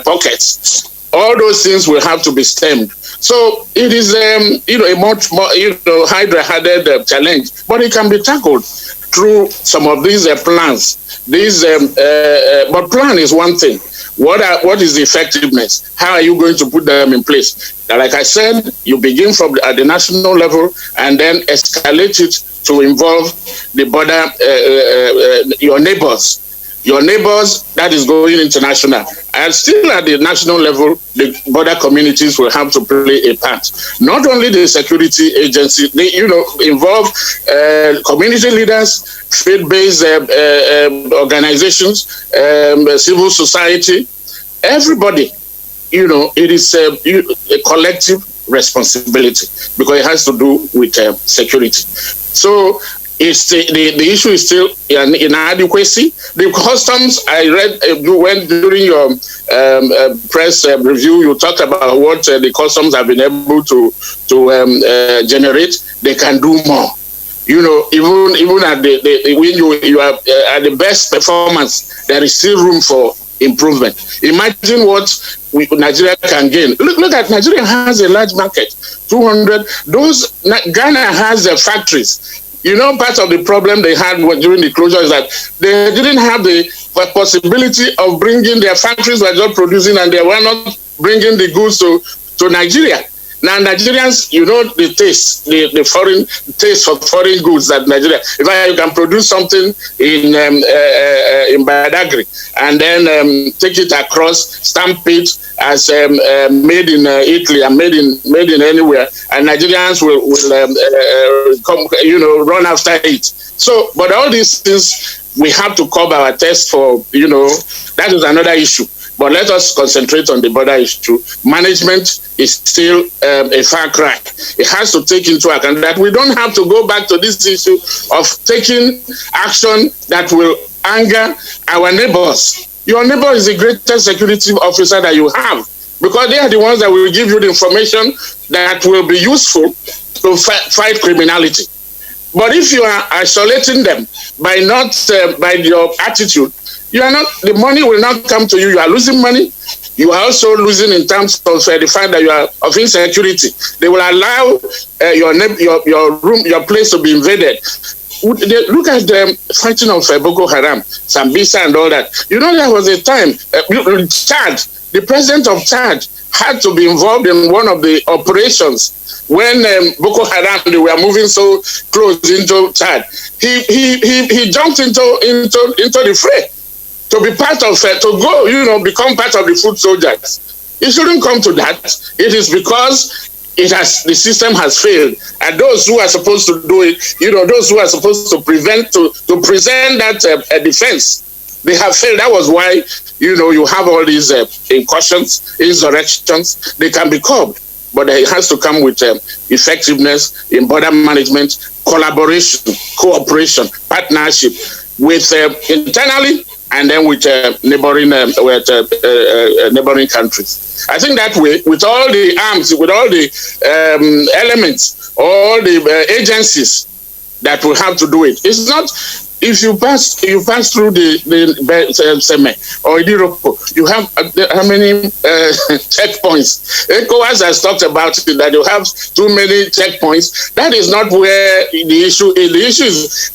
pockets. All those things will have to be stemmed. So it is, a much more, hydra-headed challenge, but it can be tackled through some of these plans. But plan is one thing. What is the effectiveness? How are you going to put them in place? Now, like I said, you begin from at the national level and then escalate it to involve the border, your neighbors. Your neighbors, that is going international. And still at the national level, the border communities will have to play a part. Not only the security agency, they, involve community leaders, faith-based organizations, civil society, everybody. It is a collective responsibility because it has to do with security. So it's the issue is still inadequacy. The customs, I read when during your press review, you talked about what the customs have been able to generate. They can do more. Even at when you are at the best performance, there is still room for improvement. Imagine what Nigeria can gain. Look at Nigeria has a large market, 200. Ghana has the factories. Part of the problem they had during the closure is that they didn't have the possibility of bringing their factories were just producing, and they were not bringing the goods to Nigeria. Now Nigerians, the taste, the foreign taste for foreign goods that Nigeria. If you can produce something in Badagry and then take it across, stamp it as made in Italy and made in anywhere, and Nigerians will come, run after it. So, but all these things we have to curb our taste for. That is another issue. But let us concentrate on the border issue. Management is still a far cry. It has to take into account that we don't have to go back to this issue of taking action that will anger our neighbors. Your neighbor is the greatest security officer that you have, because they are the ones that will give you the information that will be useful to fight criminality. But if you are isolating them by your attitude, the money will not come to you. You are losing money. You are also losing in terms of the fact that you are of insecurity. They will allow your room, your place to be invaded. Look at the fighting of Boko Haram, Sambisa and all that. There was a time, Chad, the president of Chad had to be involved in one of the operations when Boko Haram, they were moving so close into Chad. He jumped into the fray to be part of, to go, become part of the foot soldiers. It shouldn't come to that. It is because the system has failed, and those who are supposed to do it, those who are supposed to present that defense, they have failed. That was why, you have all these incursions, insurrections. They can be curbed, but it has to come with effectiveness in border management, collaboration, cooperation, partnership with internally, and then with neighboring countries. I think that way, with all the arms, with all the elements, all the agencies that will have to do it. It's not. If you pass through the Seme or Idiroko, you have how many checkpoints? ECOWAS has talked about it, that you have too many checkpoints. That is not where the issue is. The issue is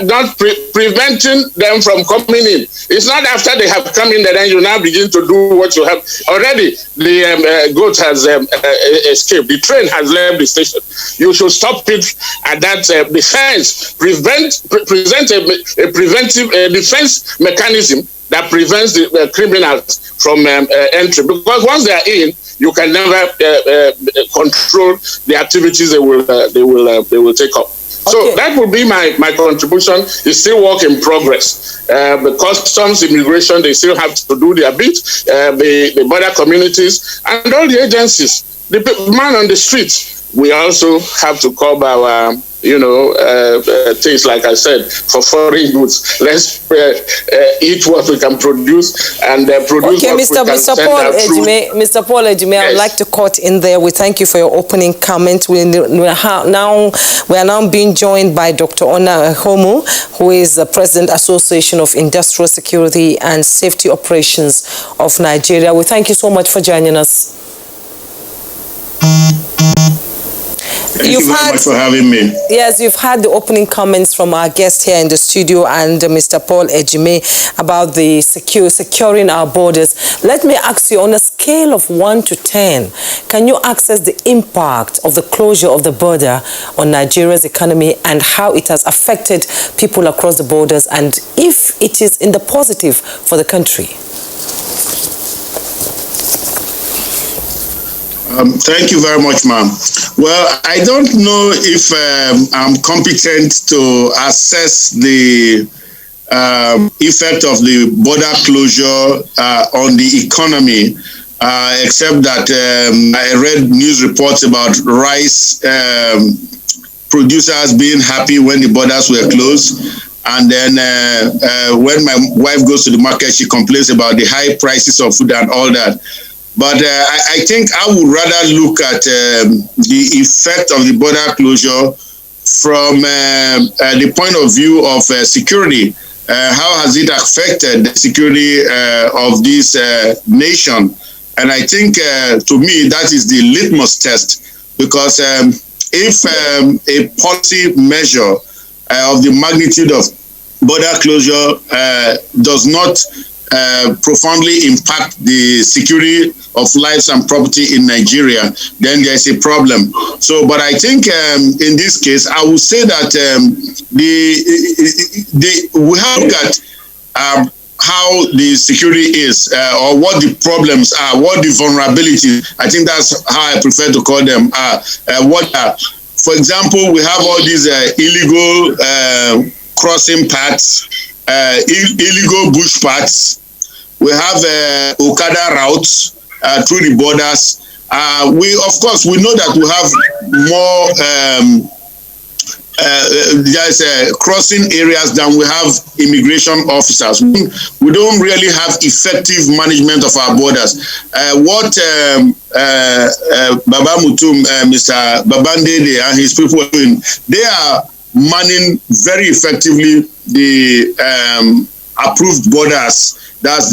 not preventing them from coming in. It's not after they have come in that then you now begin to do what you have. Already, the goat has escaped. The train has left the station. You should stop it at that defense. Present a preventive defense mechanism that prevents the criminals from entry. Because once they are in, you can never control the activities they will take up. So that would be my contribution. It's still work in progress. The customs, immigration, they still have to do their bit. The border communities and all the agencies. The man on the street, we also have to curb our things, like I said, for foreign goods. Let's eat what we can produce and produce what we can send out through. Mr. Paul Ejime, yes. I'd like to cut in there. We thank you for your opening comment. We are now being joined by Dr. Ona Homo, who is the President, Association of Industrial Security and Safety Operations of Nigeria. We thank you so much for joining us. Thank you very much for having me. Yes, you've had the opening comments from our guest here in the studio and Mr. Paul Ejime about the securing our borders. Let me ask you, on a scale of 1 to 10, can you assess the impact of the closure of the border on Nigeria's economy and how it has affected people across the borders, and if it is in the positive for the country? Thank you very much, ma'am. Well, I don't know if I'm competent to assess the effect of the border closure on the economy, except that I read news reports about rice producers being happy when the borders were closed. And then when my wife goes to the market, she complains about the high prices of food and all that. But I think I would rather look at the effect of the border closure from the point of view of security. How has it affected the security of this nation? And I think, to me, that is the litmus test. Because if a policy measure of the magnitude of border closure does not profoundly impact the security of lives and property in Nigeria, then there's a problem. So, but I think in this case, I would say that we have to look at how the security is, or what the problems are, what the vulnerability. I think that's how I prefer to call them. For example, we have all these illegal crossing paths, illegal bush paths. We have Okada routes through the borders. We know that we have more crossing areas than we have immigration officers. We don't really have effective management of our borders. What Baba Mutum, Mr. Babandede and his people are doing, they are manning very effectively the approved borders. That's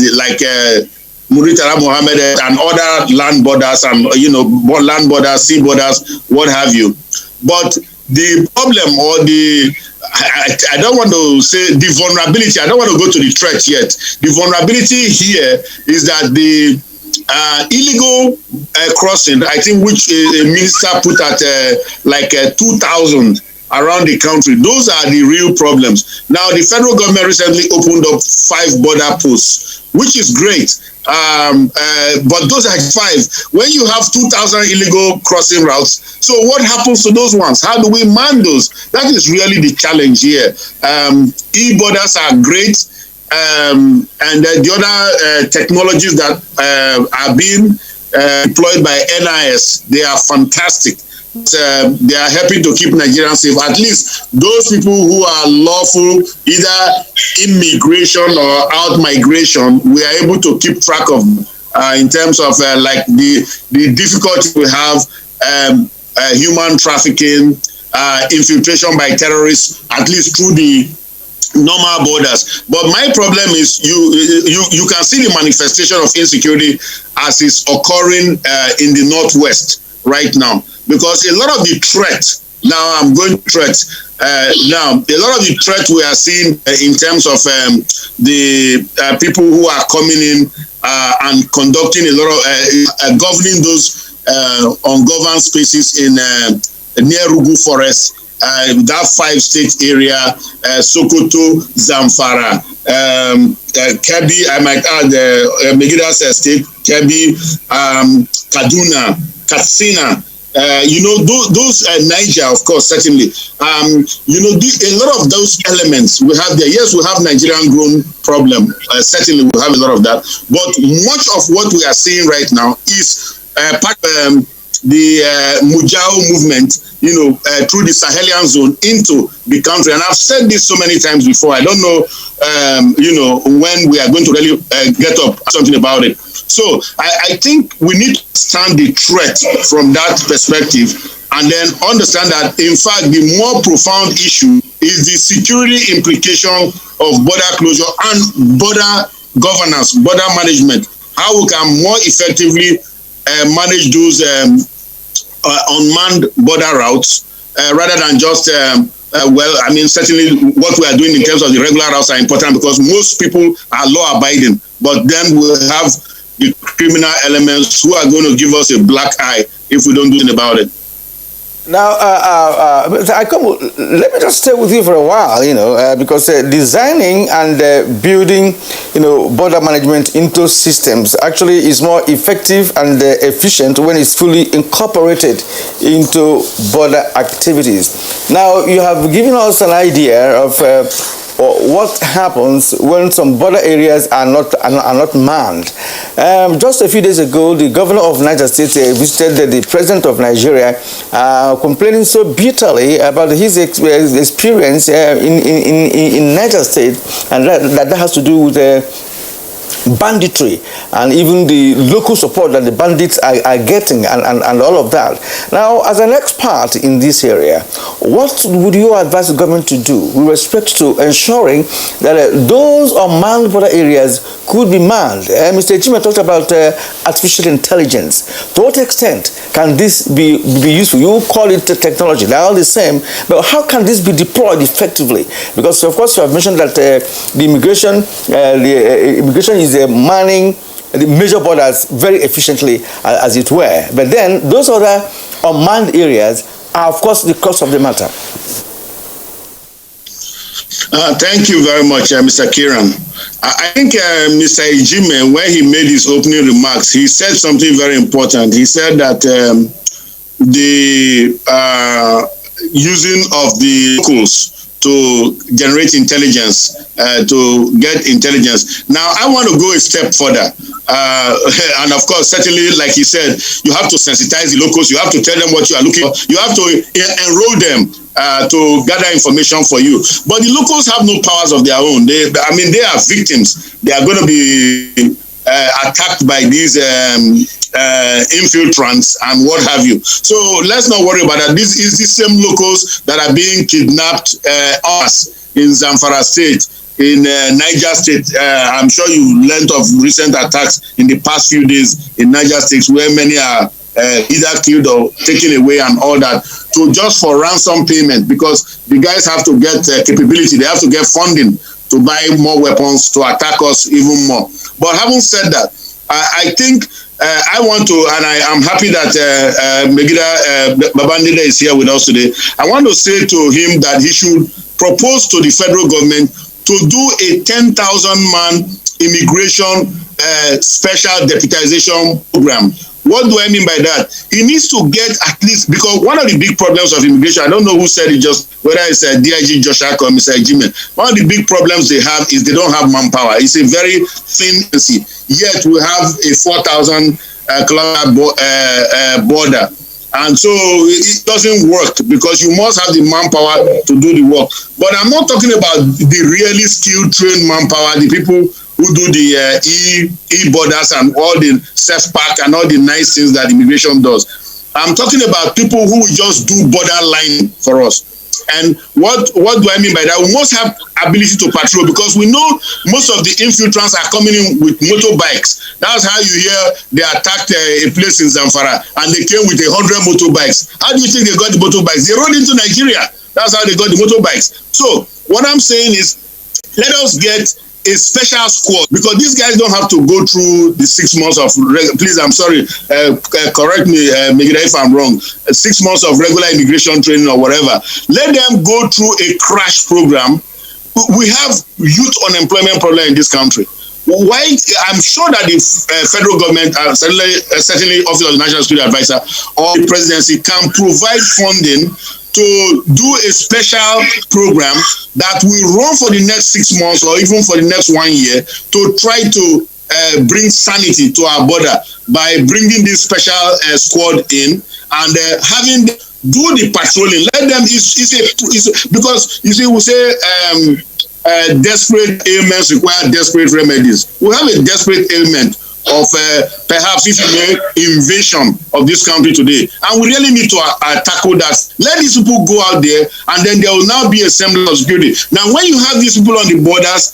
Muritara Mohammed and other land borders and land borders, sea borders, what have you. But the problem, or I don't want to say the vulnerability, I don't want to go to the threat yet. The vulnerability here is that the illegal crossing, I think, which a minister put at 2,000 around the country, those are the real problems. Now, the federal government recently opened up 5 border posts, which is great. but those are 5. When you have 2,000 illegal crossing routes, so what happens to those ones? How do we man those? That is really the challenge here. E-borders are great, and the other technologies that are being deployed by NIS, they are fantastic. They are helping to keep Nigerians safe. At least those people who are lawful, either immigration or out migration, we are able to keep track of in terms of like the difficulty we have, human trafficking, infiltration by terrorists, at least through the normal borders. But my problem is you can see the manifestation of insecurity as is occurring in the Northwest right now. Because a lot of the threat, now I'm going to threat, now a lot of the threat we are seeing in terms of the people who are coming in and conducting a lot of, governing those ungoverned spaces in near Rugu Forest, that 5-state area, Sokoto, Zamfara, Kebbi, I might add Megida's state, Kebbi, Kaduna, Katsina. Those Niger, of course, certainly. A lot of those elements we have there. Yes, we have Nigerian grown problem. Certainly, we have a lot of that. But much of what we are seeing right now is part of the Mujao movement, through the Sahelian zone into the country. And I've said this so many times before. I don't know, when we are going to really get up something about it. So I think we need to understand the threat from that perspective and then understand that, in fact, the more profound issue is the security implication of border closure and border governance, border management, how we can more effectively manage those unmanned border routes rather than just, certainly what we are doing in terms of the regular routes are important because most people are law-abiding, but then we'll have the criminal elements who are going to give us a black eye if we don't do anything about it. Now, let me just stay with you for a while, because designing and building, border management into systems actually is more effective and efficient when it's fully incorporated into border activities. Now, you have given us an idea of what happens when some border areas are not manned. Just a few days ago, the governor of Niger State visited the president of Nigeria, complaining so bitterly about his experience in Niger State, and that has to do with banditry and even the local support that the bandits are getting and all of that. Now, as an expert in this area, what would you advise the government to do with respect to ensuring that those unmanned border areas could be manned? Mr. Jimmy talked about artificial intelligence. To what extent can this be useful? You call it technology, they're all the same, but how can this be deployed effectively? Because, of course, you have mentioned that the immigration is manning the major borders very efficiently, as it were. But then those other unmanned areas are, of course, the crux of the matter. Thank you very much, Mr. Kiran. I think Mr. Ejime, when he made his opening remarks, he said something very important. He said that the using of the locals to generate intelligence, to get intelligence. Now, I want to go a step further. And of course, certainly, like he said, you have to sensitize the locals. You have to tell them what you are looking for. You have to enroll them to gather information for you. But the locals have no powers of their own. They are victims. They are going to be attacked by these infiltrants and what have you. So let's not worry about that. This is the same locals that are being kidnapped us in Zamfara State, in Niger State. I'm sure you've learned of recent attacks in the past few days in Niger State where many are either killed or taken away and all that, just for ransom payment, because the guys have to get capability. They have to get funding to buy more weapons to attack us even more. But having said that, I think I want to, and I am happy that Megida Babandida is here with us today. I want to say to him that he should propose to the federal government to do a 10,000-man immigration special deputization program. What do I mean by that? He needs to get at least, because one of the big problems of immigration, I don't know who said it, just whether it's DIG Joshua or Mr. Jimen, one of the big problems they have is they don't have manpower. It's a very thin agency. Yet we have a 4,000 kilometer border. And so it doesn't work because you must have the manpower to do the work. But I'm not talking about the really skilled, trained manpower, the people who do the e-borders and all the self-pack and all the nice things that immigration does. I'm talking about people who just do border line for us. And what do I mean by that? We must have ability to patrol, because we know most of the infiltrants are coming in with motorbikes. That's how you hear they attacked a place in Zamfara and they came with 100 motorbikes. How do you think they got the motorbikes? They rode into Nigeria. That's how they got the motorbikes. So what I'm saying is, let us get a special squad, because these guys don't have to go through the 6 months of, please, I'm sorry, correct me, Megida, if I'm wrong, 6 months of regular immigration training or whatever. Let them go through a crash program. We have youth unemployment problem in this country. Why? I'm sure that the federal government, certainly Office of the National Security Advisor or the presidency, can provide funding to do a special program that will run for the next 6 months or even for the next 1 year to try to bring sanity to our border by bringing this special squad in and having them do the patrolling. Let them, because you see, we say desperate ailments require desperate remedies. We have a desperate ailment of perhaps, if you may, invasion of this country today. And we really need to tackle that. Let these people go out there, and then there will now be a semblance of security. Now, when you have these people on the borders,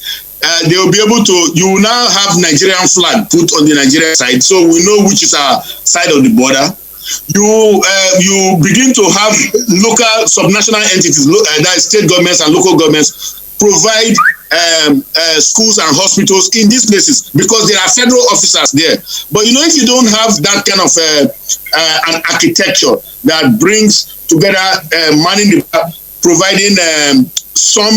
they will be able to, you will now have Nigerian flag put on the Nigerian side, so we know which is our side of the border. You begin to have local subnational entities, that is state governments and local governments, provide schools and hospitals in these places, because there are federal officers there. But you know, if you don't have that kind of an architecture that brings together providing some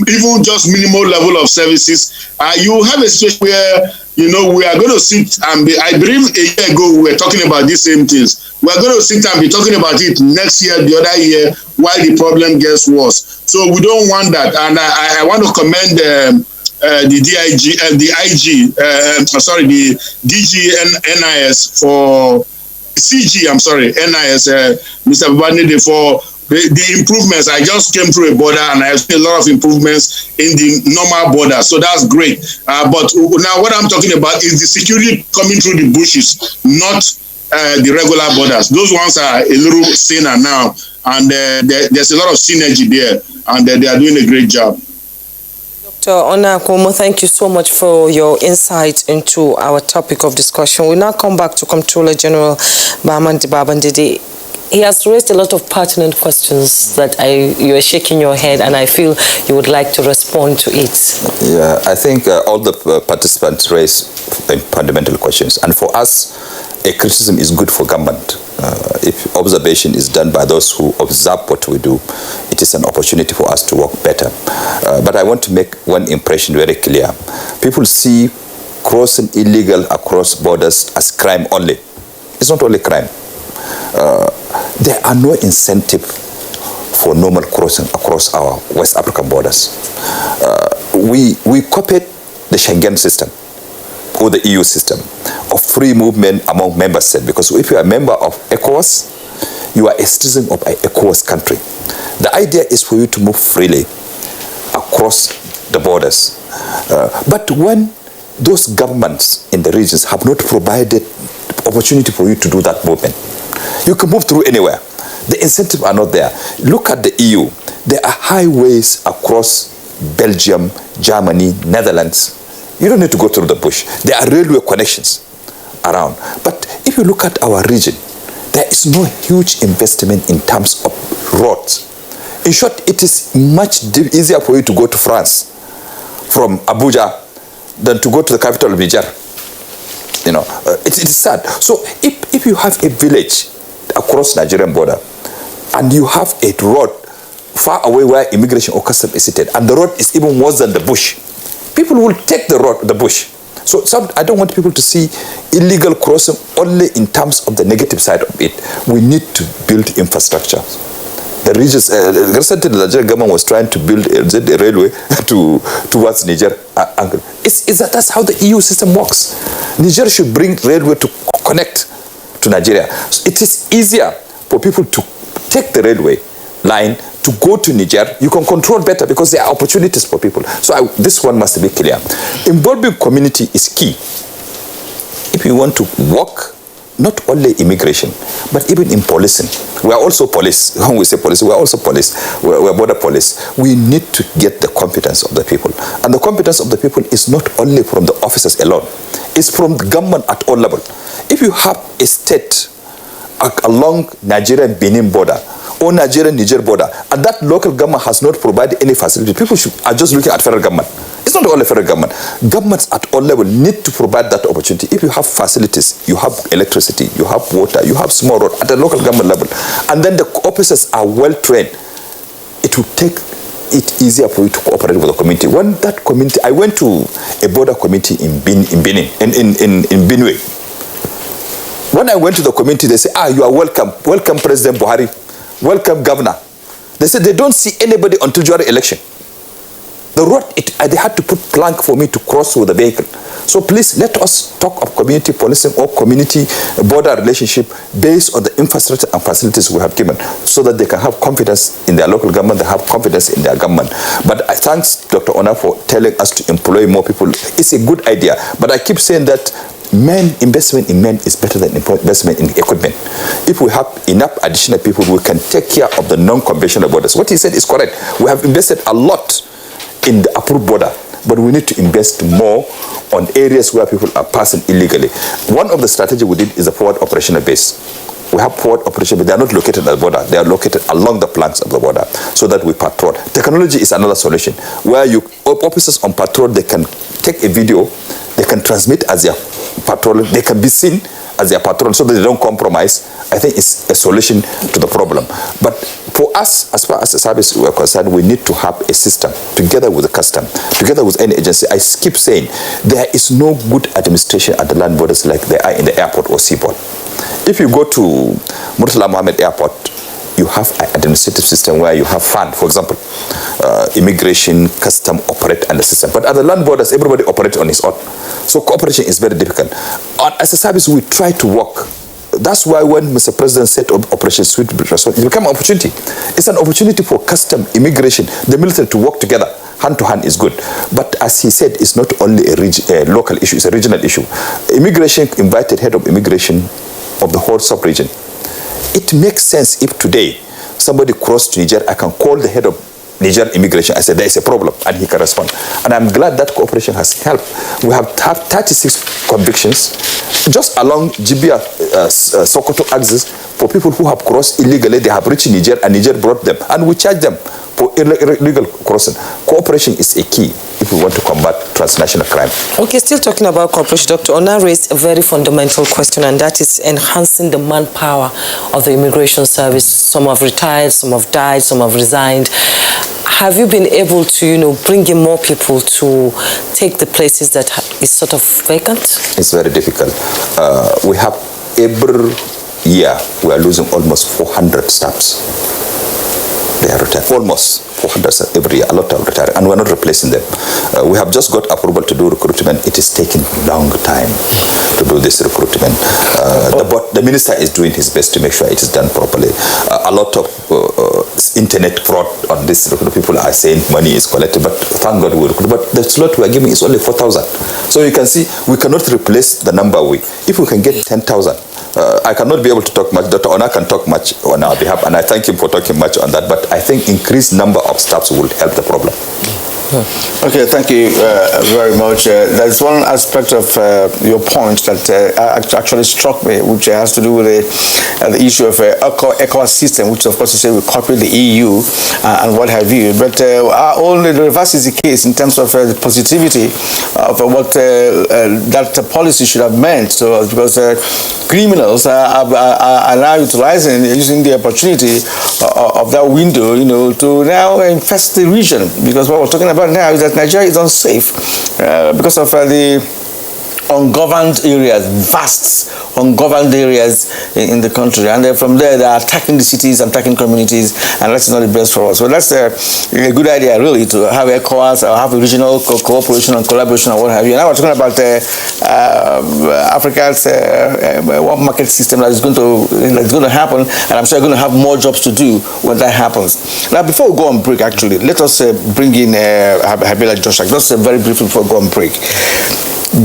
even just minimal level of services, you have a situation where, you know, we are going to sit and be, I believe a year ago we were talking about these same things. We are going to sit and be talking about it next year, the other year, while the problem gets worse. So we don't want that. And I want to commend the DIG, the DG NIS for CG, NIS, Mr. Babanide, for the improvements. I just came through a border and I have seen a lot of improvements in the normal border. So that's great. But now what I'm talking about is the security coming through the bushes, not the regular borders. Those ones are a little thinner now, and there's a lot of synergy there, and they are doing a great job. Dr. Onakomo, thank you so much for your insight into our topic of discussion. We now come back to Comptroller General Bamandi Babandide. He has raised a lot of pertinent questions that you are shaking your head, and I feel you would like to respond to it. Yeah, I think all the participants raised fundamental questions, and for us, a criticism is good for government. If observation is done by those who observe what we do, it is an opportunity for us to work better. But I want to make one impression very clear. People see crossing illegal across borders as crime only. It's not only crime. There are no incentive for normal crossing across our West African borders. We copied the Schengen system or the EU system of free movement among member states, because if you are a member of ECOWAS, you are a citizen of an ECOWAS country. The idea is for you to move freely across the borders. But when those governments in the regions have not provided opportunity for you to do that movement, you can move through anywhere. The incentives are not there. Look at the EU. There are highways across Belgium, Germany, Netherlands. You don't need to go through the bush. There are railway connections around. But if you look at our region, there is no huge investment in terms of roads. In short, it is much easier for you to go to France from Abuja than to go to the capital of Niger. You know, it is sad. So if you have a village across Nigerian border and you have a road far away where immigration or custom is seated, and the road is even worse than the bush, people will take the bush. So I don't want people to see illegal crossing only in terms of the negative side of it. We need to build infrastructure. The regions, recently the Nigerian government was trying to build a railway towards Niger. That's how the EU system works. Niger should bring railway to connect to Nigeria. So it is easier for people to take the railway line to go to Niger. You can control better because there are opportunities for people. So this one must be clear. Involving community is key. If you want to work, not only immigration, but even in policing. We are also police. When we say police, we are also police. We are border police. We need to get the competence of the people. And the competence of the people is not only from the officers alone. It's from the government at all levels. If you have a state along Nigerian-Benin border, or Nigerian-Niger border, and that local government has not provided any facility, people are just looking at federal government. It's not only federal government. Governments at all levels need to provide that opportunity. If you have facilities, you have electricity, you have water, you have small road at the local government level, and then the officers are well trained, it will take it easier for you to cooperate with the community. When that community, I went to a border community in Benin, in Benue. When I went to the community, they say, you are welcome. Welcome, President Buhari. Welcome, Governor. They said they don't see anybody until January election. The road, they had to put plank for me to cross with the vehicle. So please let us talk of community policing or community border relationship based on the infrastructure and facilities we have given, so that they can have confidence in their local government, they have confidence in their government. But thanks, Dr. Ona, for telling us to employ more people. It's a good idea. But I keep saying that investment in men is better than investment in equipment. If we have enough additional people, we can take care of the non-conventional borders. What he said is correct. We have invested a lot in the approved border, but we need to invest more on areas where people are passing illegally. One of the strategies we did is the forward operational base. We have forward operational base. They are not located at the border. They are located along the flanks of the border so that we patrol. Technology is another solution, where officers on patrol, they can take a video, they can transmit as their patrol, they can be seen as their patrol so that they don't compromise. I think it's a solution to the problem. But for us, as far as the service we are concerned, we need to have a system together with the custom, together with any agency. I keep saying there is no good administration at the land borders like there are in the airport or seaport. If you go to Murtala Mohammed Airport, you have an administrative system where you have fund, for example, immigration, custom operate and the system. But at the land borders, everybody operates on his own. So cooperation is very difficult. As a service, we try to work. That's why when Mr. President said Operation Sweet Response, it became an opportunity. It's an opportunity for custom, immigration, the military to work together. Hand to hand is good. But as he said, it's not only a local issue, it's a regional issue. Immigration invited head of immigration of the whole sub-region. It makes sense if today somebody crossed to Niger, I can call the head of Niger immigration. I said, there is a problem, and he can respond. And I'm glad that cooperation has helped. We have 36 convictions just along Jibia Sokoto axis for people who have crossed illegally. They have reached Niger, and Niger brought them, and we charge them for illegal crossing. Cooperation is a key if we want to combat transnational crime. Okay, still talking about cooperation, Dr. Ona raised a very fundamental question, and that is enhancing the manpower of the immigration service. Some have retired, some have died, some have resigned. Have you been able to, bring in more people to take the places that is sort of vacant? It's very difficult. We have every year, we are losing almost 400 staffs. They are retired, almost 400 every year, a lot of retired, and we're not replacing them. We have just got approval to do recruitment. It is taking a long time to do this recruitment. The minister is doing his best to make sure it is done properly. A lot of internet fraud on this. People are saying money is collected, but thank God we recruit. But the slot we are giving is only 4,000. So you can see we cannot replace the number if we can get 10,000. I cannot be able to talk much. Dr. Ona can talk much on our behalf, and I thank him for talking much on that. But I think increased number of staffs will help the problem. Okay, thank you very much. There's one aspect of your point that actually struck me, which has to do with the issue of ECOWAS system, which of course you say will copy the EU and what have you. But only the reverse is the case in terms of the positivity of what that policy should have meant. So because criminals are now using the opportunity of that window, to now infest the region. Because what we're talking about now is that Nigeria is unsafe because of the ungoverned areas, vast ungoverned areas in the country, and then from there they are attacking the cities, attacking communities, and that's not the best for us. So that's a good idea, really, to have ECOWAS or have a regional cooperation and collaboration and what have you. Now we're talking about Africa's one market system that's going to happen, and I'm sure you're going to have more jobs to do when that happens. Now, before we go on break, actually, let us bring in Habila Joshak, just very briefly before we go on break.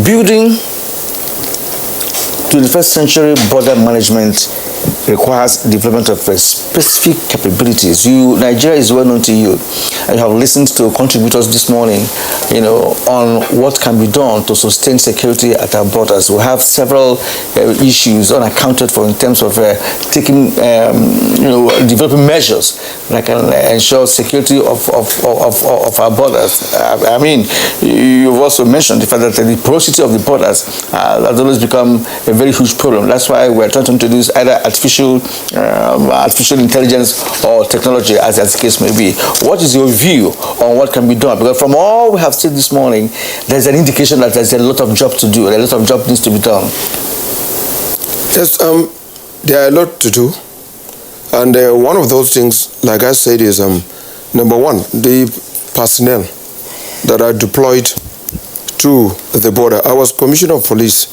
Building 21st century border management requires development of specific capabilities. Nigeria is well known to you, and you have listened to contributors this morning, on what can be done to sustain security at our borders. We have several issues unaccounted for in terms of taking, developing measures that can ensure security of our borders. I mean, you've also mentioned the fact that the porosity of the borders has always become a very huge problem. That's why we're trying to introduce either artificial intelligence or technology, as the case may be. What is your view on what can be done? Because from all we have said this morning, there's an indication that there's a lot of job to do, a lot of job needs to be done. Yes, there are a lot to do, and one of those things, like I said, is number one, the personnel that are deployed to the border. I was Commissioner of Police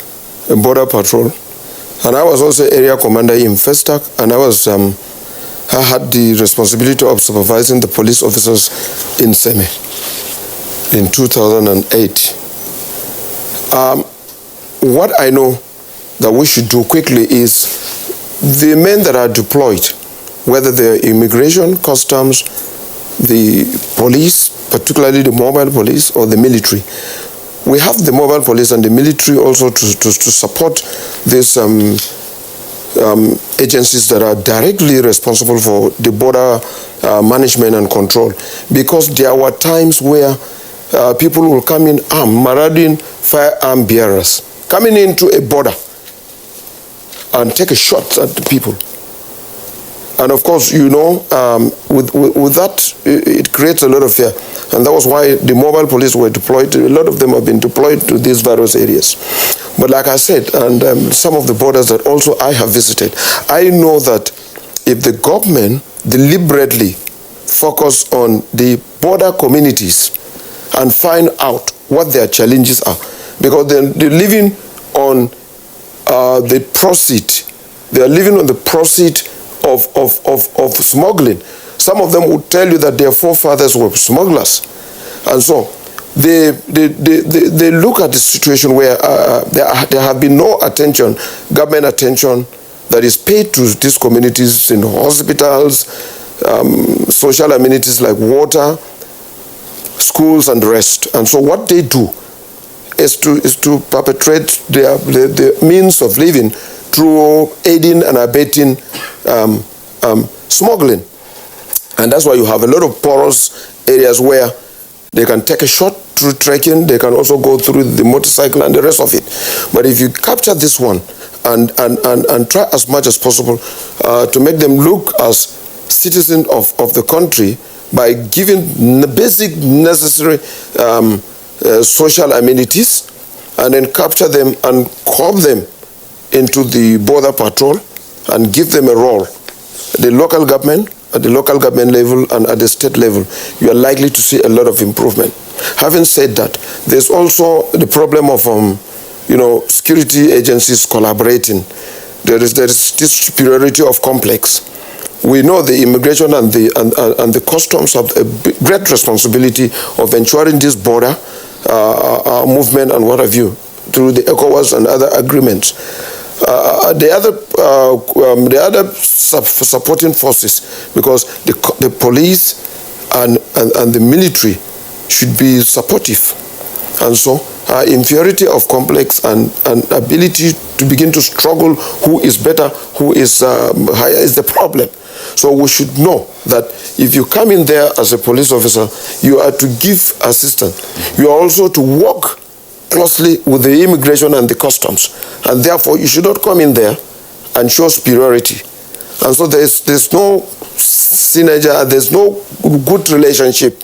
in Border Patrol, and I was also area commander in Festac, and I had the responsibility of supervising the police officers in Seme in 2008. What I know that we should do quickly is the men that are deployed, whether they're immigration, customs, the police, particularly the mobile police or the military. We have the mobile police and the military also to support these agencies that are directly responsible for the border management and control. Because there were times where people will come in armed, marauding firearm bearers, coming into a border and take a shot at the people. And of course, with that, it creates a lot of fear. And that was why the mobile police were deployed. A lot of them have been deployed to these various areas. But like I said, and some of the borders that also I have visited, I know that if the government deliberately focus on the border communities and find out what their challenges are, because they're living on the proceed. They are living on the proceed of smuggling. Some of them would tell you that their forefathers were smugglers. And so they look at the situation where there have been no attention, government attention, that is paid to these communities in hospitals, social amenities like water, schools, and the rest. And so what they do is to perpetrate their means of living through aiding and abetting smuggling. And that's why you have a lot of porous areas where they can take a shot through trekking, they can also go through the motorcycle and the rest of it. But if you capture this one and try as much as possible to make them look as citizens of the country by giving basic necessary social amenities, and then capture them and curb them into the border patrol and give them a role. The local government, at the local government level and at the state level, you are likely to see a lot of improvement. Having said that, there's also the problem of security agencies collaborating. There is this superiority of complex. We know the immigration and the customs have a great responsibility of ensuring this border movement and what have you through the ECOWAS and other agreements. The other supporting forces, because the police and the military should be supportive, and so inferiority of complex and ability to begin to struggle who is better, who is higher is the problem. So we should know that if you come in there as a police officer, you are to give assistance. You are also to work closely with the immigration and the customs And therefore, you should not come in there and show superiority. And so there's no synergy, there's no good relationship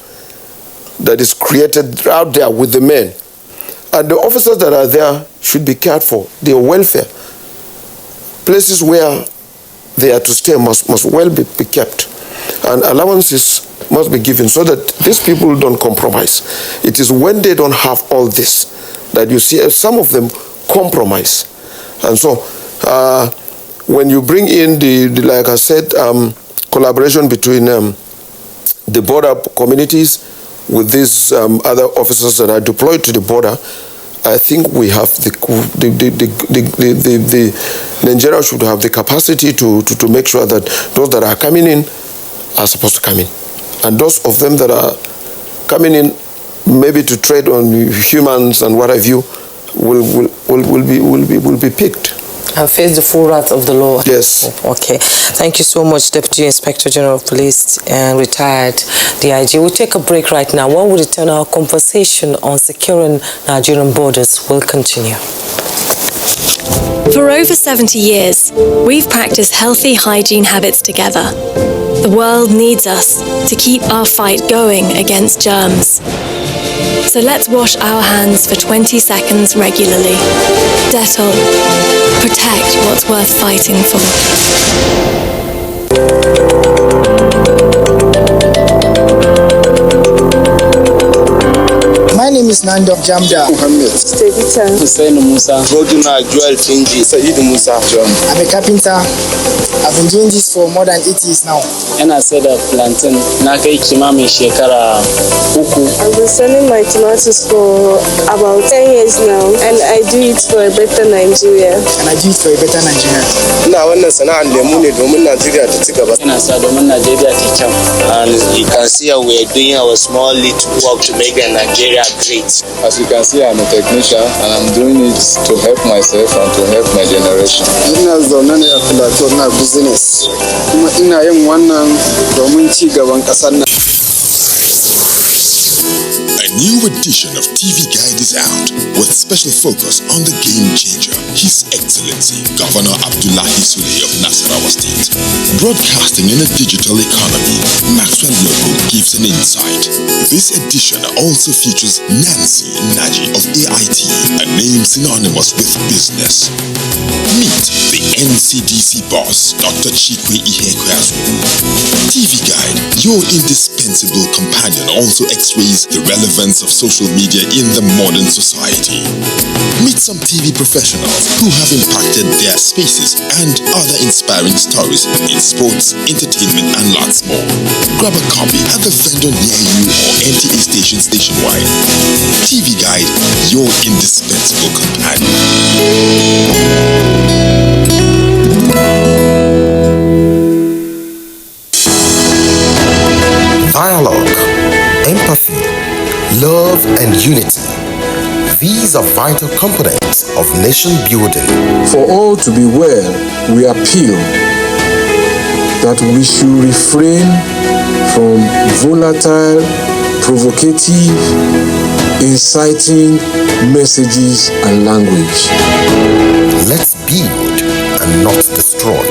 that is created out there with the men. And the officers that are there should be cared for, their welfare. Places where they are to stay must well be kept. And allowances must be given so that these people don't compromise. It is when they don't have all this that you see some of them compromise. And so when you bring in the like I said, collaboration between the border communities with these other officers that are deployed to the border, I think we have Nigeria should have the capacity to make sure that those that are coming in are supposed to come in, and those of them that are coming in maybe to trade on humans and what have you will be picked and face the full wrath of the law. Yes. Okay. Thank you so much, Deputy Inspector General of Police and retired DIG. We'll take a break right now. When we return, our conversation on securing Nigerian borders will continue. For over 70 years, we've practiced healthy hygiene habits together. The world needs us to keep our fight going against germs. So let's wash our hands for 20 seconds regularly. Dettol. Protect what's worth fighting for. My name is Nando Jamda Mohammed. Stevita. Hussein Musa. Roduna Joel Tinji. Said Musa John. I'm a carpenter. I've been doing this for more than 8 years now. And I said a plantain. Nakai Kimami Shekara Uku. I've been selling my tomatoes for about 10 years now. And I do it for a better Nigeria. And I do it for a better Nigeria. Now when the Sana and Lemuni Domin Nigeria to take about. And I said Domin Nigeria to come. And you can see how we're doing our small little work to make Nigeria great. As you can see, I'm a technician and I'm doing it to help myself and to help my generation. Ina zaune ne a plateau na business. Kuma ina yin wannan domin ci gaban kasar nan. A new edition of TV Guide is out with special focus on the game changer, His Excellency Governor Abdullahi Sule of Nasarawa State. Broadcasting in a digital economy, Maxwell Logo gives an insight. This edition also features Nancy Naji of AIT, a name synonymous with business. Meet the NCDC boss, Dr. Chikwe Ihekweazu. TV Guide, your indispensable companion, also x-rays the relevance of social media in the modern society. Meet some TV professionals who have impacted their spaces and other inspiring stories in sports, entertainment, and lots more. Grab a copy at the vendor near you or NTA stations nationwide. TV Guide, your indispensable companion. Dialogue, empathy, love, and unity. These are vital components of nation building. For all to be well, we appeal that we should refrain from volatile, provocative, inciting messages and language. Let's build and not destroy.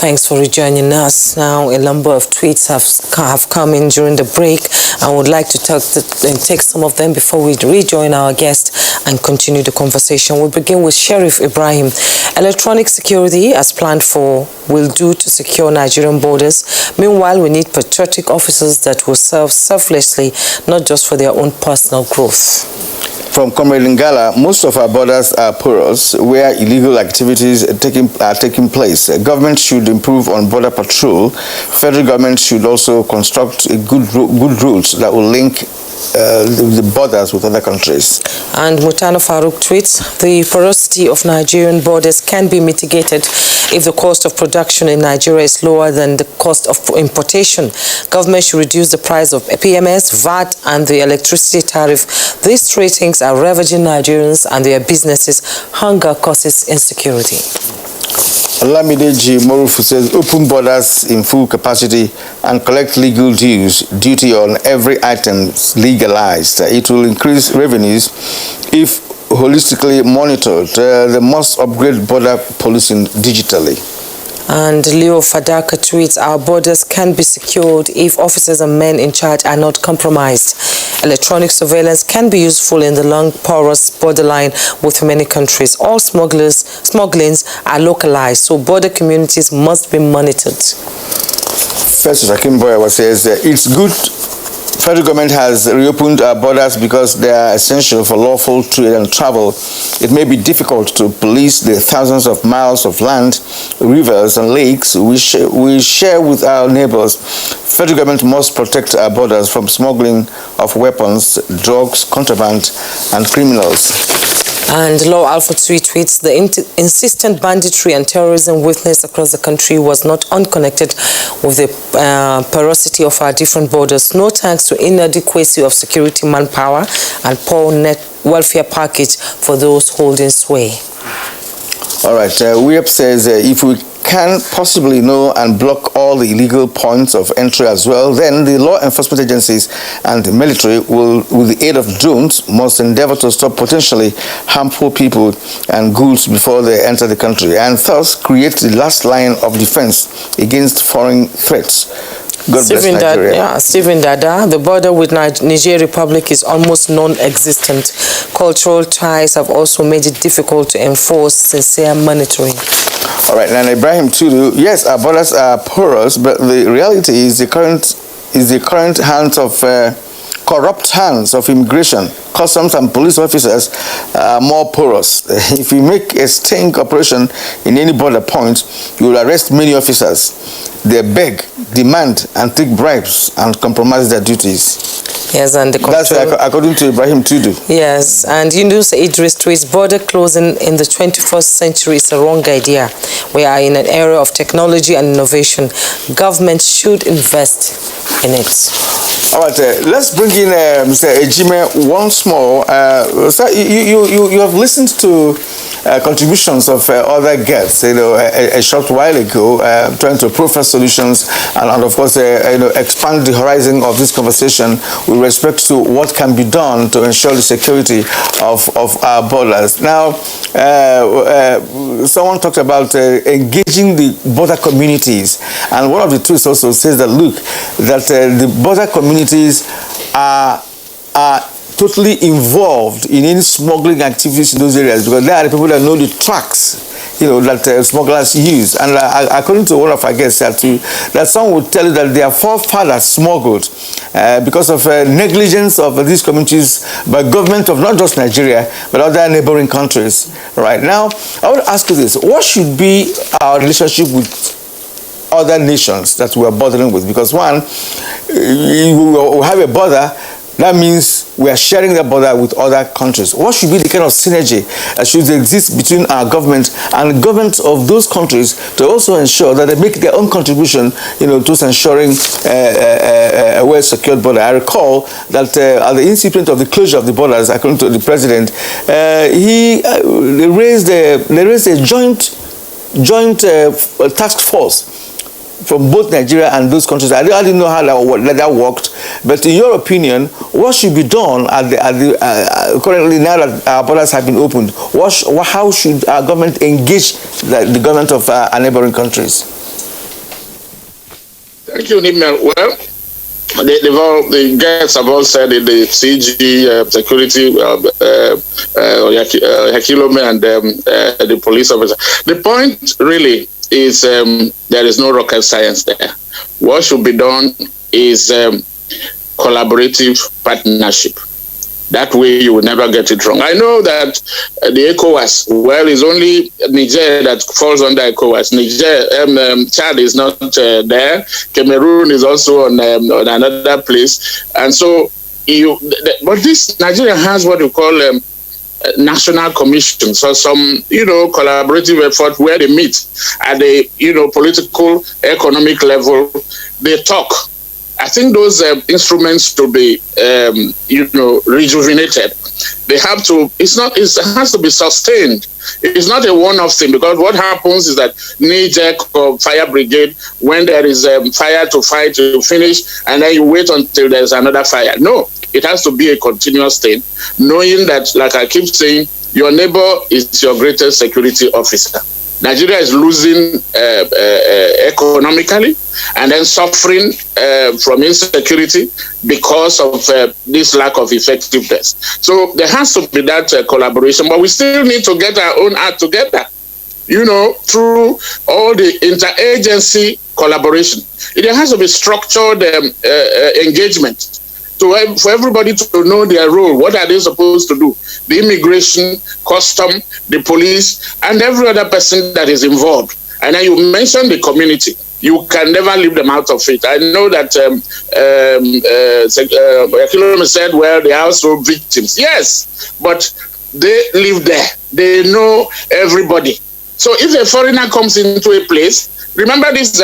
Thanks for rejoining us. Now, a number of tweets have come in during the break. I would like to take some of them before we rejoin our guest and continue the conversation. We'll begin with Sheriff Ibrahim. Electronic security, as planned for, will do to secure Nigerian borders. Meanwhile, we need patriotic officers that will serve selflessly, not just for their own personal growth. From Comrade Lingala, most of our borders are porous, where illegal activities are taking place. Government should improve on border patrol. Federal government should also construct good routes that will link the borders with other countries. And Mutano Farouk tweets, the porosity of Nigerian borders can be mitigated if the cost of production in Nigeria is lower than the cost of importation. Government should reduce the price of PMS, VAT, and the electricity tariff. These three things are ravaging Nigerians and their businesses. Hunger causes insecurity. Lamideji Morufu says open borders in full capacity and collect legal duty on every item legalized. It will increase revenues if holistically monitored. They must upgrade border policing digitally. And Leo Fadaka tweets, our borders can be secured if officers and men in charge are not compromised. Electronic surveillance can be useful in the long, porous borderline with many countries. All smugglings are localized, so border communities must be monitored. First, Akim Boyawa says it's good federal government has reopened our borders because they are essential for lawful trade and travel. It may be difficult to police the thousands of miles of land, rivers and lakes we share with our neighbors. Federal government must protect our borders from smuggling of weapons, drugs, contraband and criminals. And Law Alpha tweets, the insistent banditry and terrorism witnessed across the country was not unconnected with the porosity of our different borders. No thanks to inadequacy of security manpower and poor net welfare package for those holding sway. All right, WEAP says if we can possibly know and block all the illegal points of entry as well, then the law enforcement agencies and the military will, with the aid of drones, must endeavor to stop potentially harmful people and goods before they enter the country, and thus create the last line of defense against foreign threats. God bless Nigeria. Stephen Dada, the border with Niger Republic is almost non-existent. Cultural ties have also made it difficult to enforce sincere monitoring. All right, and Ibrahim Tudu, yes, our borders are porous, but the reality is the current hands of corrupt hands of immigration, customs and police officers are more porous. If you make a sting operation in any border point, you will arrest many officers. They beg, demand, and take bribes and compromise their duties. Yes, and that's according to Ibrahim Tudu. Yes, and Yunus Idris tweets, border closing in the 21st century is a wrong idea. We are in an era of technology and innovation. Government should invest in it. All right, let's bring in Mr. Ejime once more. Sir, you have listened to contributions of other guests, a short while ago, trying to profess solutions and of course, expand the horizon of this conversation with respect to what can be done to ensure the security of our borders. Now, someone talked about engaging the border communities, and one of the tweets also says that, look, that the border communities are totally involved in any smuggling activities in those areas because they are the people that know the tracks, that smugglers use. And according to one of our guests that some would tell you that their forefathers smuggled because of negligence of these communities by government of not just Nigeria, but other neighboring countries. Right now, I want to ask you this. What should be our relationship with other nations that we are bordering with? Because one, we have a border. That means we are sharing the border with other countries. What should be the kind of synergy that should exist between our government and the governments of those countries to also ensure that they make their own contribution, to ensuring a well-secured border? I recall that at the incipient of the closure of the borders, according to the president, they raised a joint task force from both Nigeria and those countries. I didn't know how that worked, but in your opinion, what should be done currently now that our borders have been opened? How should our government engage the government of our neighboring countries? Thank you, Nimel. Well, the guests have all said it, the CG, security, Hakilome and the police officer. The point really is there is no rocket science there. What should be done is collaborative partnership. That way you will never get it wrong. I know that the ECOWAS, it's only Niger that falls under ECOWAS. Chad is not there. Cameroon is also on another place. And so, but this Nigeria has what you call national commissions, or some collaborative effort where they meet at the political, economic level. They talk I think those instruments to be, rejuvenated. They have to. It has to be sustained. It's not a one-off thing, because what happens is that knee-jerk or fire brigade, when there is fire to fight, to finish, and then you wait until there's another fire. No, it has to be a continuous thing, knowing that, like I keep saying, your neighbor is your greatest security officer. Nigeria is losing economically and then suffering from insecurity because of this lack of effectiveness. So there has to be that collaboration, but we still need to get our own act together, through all the interagency collaboration. There has to be structured engagement for everybody to know their role. What are they supposed to do? The immigration, custom, the police, and every other person that is involved. And then you mentioned the community. You can never leave them out of it. I know that Akilome said, well, they are also victims. Yes, but they live there. They know everybody. So if a foreigner comes into a place, remember these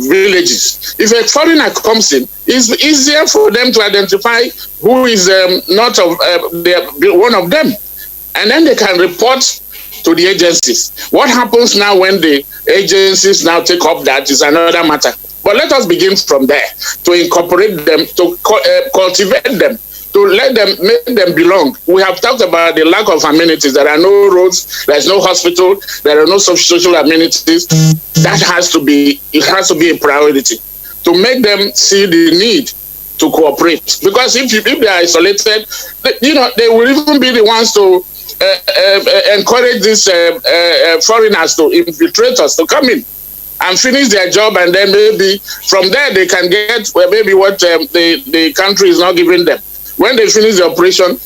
villages. If a foreigner comes in, it's easier for them to identify who is not one of them. And then they can report to the agencies. What happens now when the agencies now take up that is another matter. But let us begin from there, to incorporate them, to cultivate them, to make them belong. We have talked about the lack of amenities. There are no roads, there is no hospital, there are no social amenities. That has to be a priority, to make them see the need to cooperate. Because if they are isolated, they will even be the ones to encourage these foreigners to infiltrate us, to come in and finish their job, and then maybe from there they can get maybe what the country is not giving them. When they finish the operation,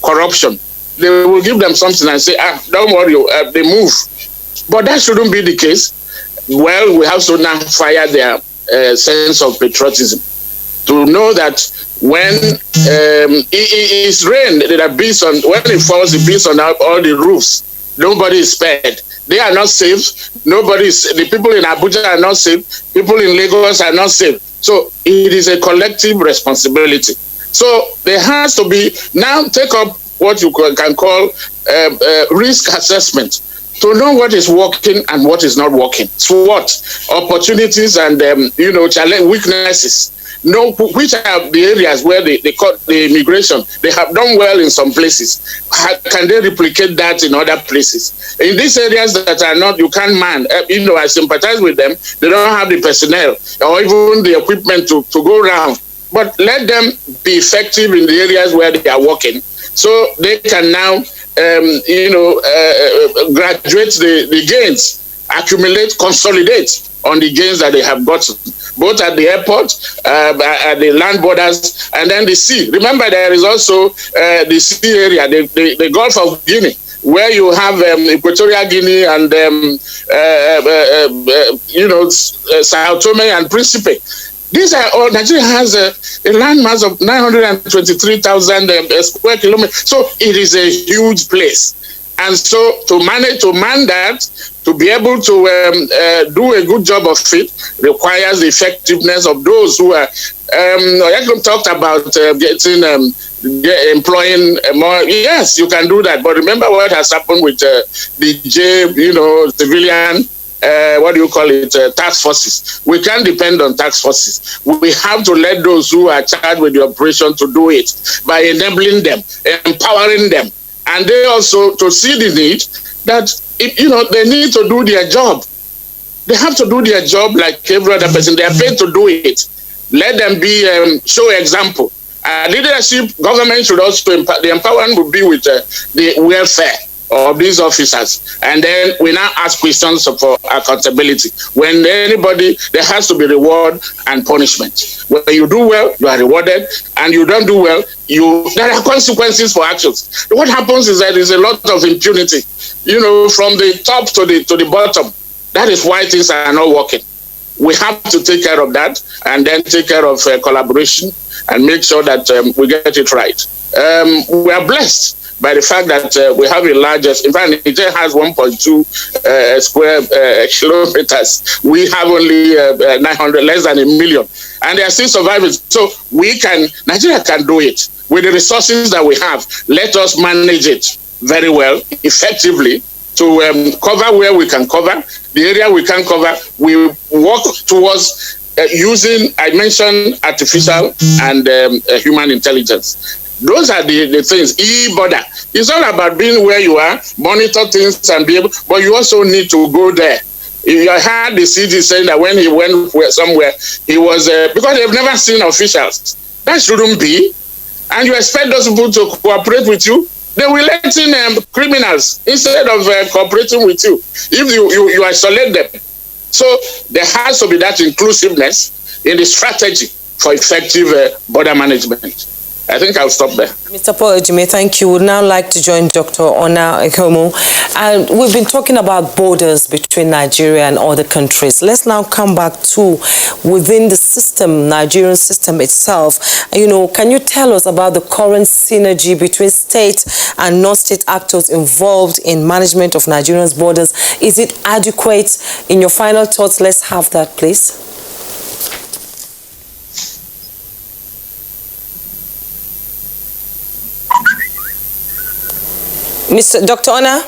corruption, they will give them something and say, don't worry, they move. But that shouldn't be the case. Well, we have to now fire their sense of patriotism, to know that when it's rain, there are bees on, when it falls, it bees on all the roofs. Nobody is spared. They are not safe. The people in Abuja are not safe. People in Lagos are not safe. So it is a collective responsibility. So there has to be, now take up what you can call risk assessment, to know what is working and what is not working. SWOT, opportunities and challenge, weaknesses. Know which are the areas where they caught the immigration. They have done well in some places. How can they replicate that in other places? In these areas that are not, you can't man. I sympathize with them. They don't have the personnel or even the equipment to go around. But let them be effective in the areas where they are working, so they can now, graduate the gains, accumulate, consolidate on the gains that they have gotten, both at the airport, at the land borders, and then the sea. Remember, there is also the sea area, the Gulf of Guinea, where you have Equatorial Guinea and, Sao Tome and Principe. These are all, Nigeria has a land mass of 923,000 square kilometers. So it is a huge place. And so to man that, to be able to do a good job of it, requires the effectiveness of those who are, Yakum talked about employing more. Yes, you can do that. But remember what has happened with the civilian, task forces. We can't depend on task forces. We have to let those who are charged with the operation to do it by enabling them, empowering them. And they also to see the need that, they need to do their job. They have to do their job like every other person. They are paid to do it. Let them be, show example. Leadership, government should also, the empowerment will be with the welfare of these officers. And then we now ask questions for accountability. When anybody, there has to be reward and punishment. When you do well, you are rewarded, and you don't do well, there are consequences for actions. What happens is that there's a lot of impunity, from the top to the bottom. That is why things are not working. We have to take care of that, and then take care of collaboration and make sure that we get it right. We are blessed by the fact that we have a largest, in fact, Nigeria has 1.2 square kilometers. We have only 900, less than 1 million. And they are still surviving. So Nigeria can do it. With the resources that we have, let us manage it very well, effectively, to cover where we can cover. The area we can cover, we work towards using, I mentioned, artificial and human intelligence. Those are the things. E-border. It's all about being where you are, monitor things and be able, but you also need to go there. I heard the CG saying that when he went somewhere, he was, because they've never seen officials. That shouldn't be. And you expect those people to cooperate with you. They will let in criminals instead of cooperating with you if you isolate them. So there has to be that inclusiveness in the strategy for effective border management. I think I'll stop there. Mr. Paul Ejime, thank you. Would now like to join Dr. Ona Ekomo. And we've been talking about borders between Nigeria and other countries. Let's now come back to within the system, Nigerian system itself. Can you tell us about the current synergy between state and non-state actors involved in management of Nigeria's borders? Is it adequate? In your final thoughts, let's have that, please. Dr. Ona,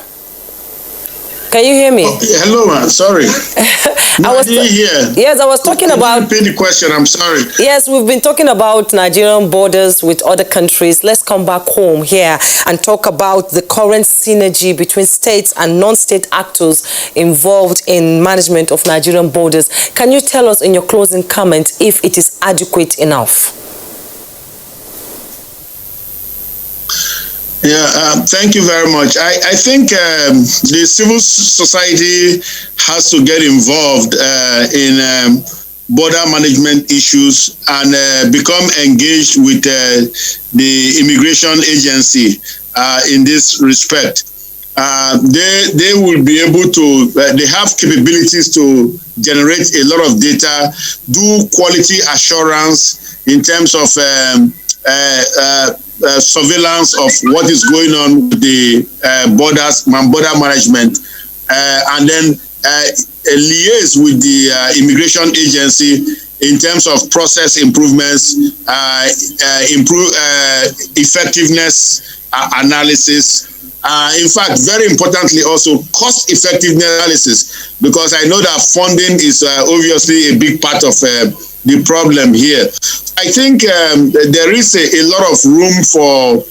can you hear me? Hello, man. Sorry. I didn't hear. Yes, I was talking about. Repeat the question. I'm sorry. Yes, we've been talking about Nigerian borders with other countries. Let's come back home here and talk about the current synergy between states and non-state actors involved in management of Nigerian borders. Can you tell us in your closing comments if it is adequate enough? Yeah, thank you very much. I think the civil society has to get involved in border management issues and become engaged with the immigration agency in this respect. They will be able to, they have capabilities to generate a lot of data, do quality assurance in terms of surveillance of what is going on with the border management, and then liaise with the immigration agency in terms of process improvements, improve effectiveness analysis. In fact, very importantly also cost effectiveness analysis, because I know that funding is obviously a big part of the problem here. I think there is a lot of room for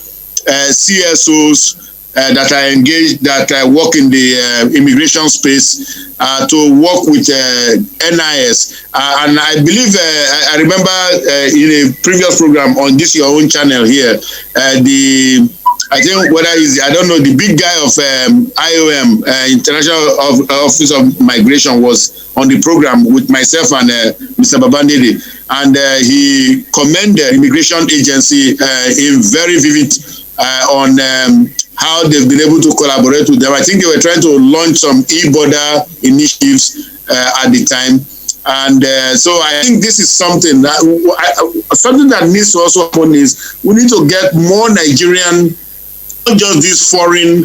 CSOs that are engaged, that work in the immigration space, to work with NIS. And I believe, I remember in a previous program on this your own channel here, I think I don't know, the big guy of IOM, International Office of Migration, was on the program with myself and Mr. Babandede, and he commended the immigration agency in very vivid on how they've been able to collaborate with them. I think they were trying to launch some e-border initiatives at the time. And so I think this is something that needs to also happen is we need to get more Nigerian, not just these foreign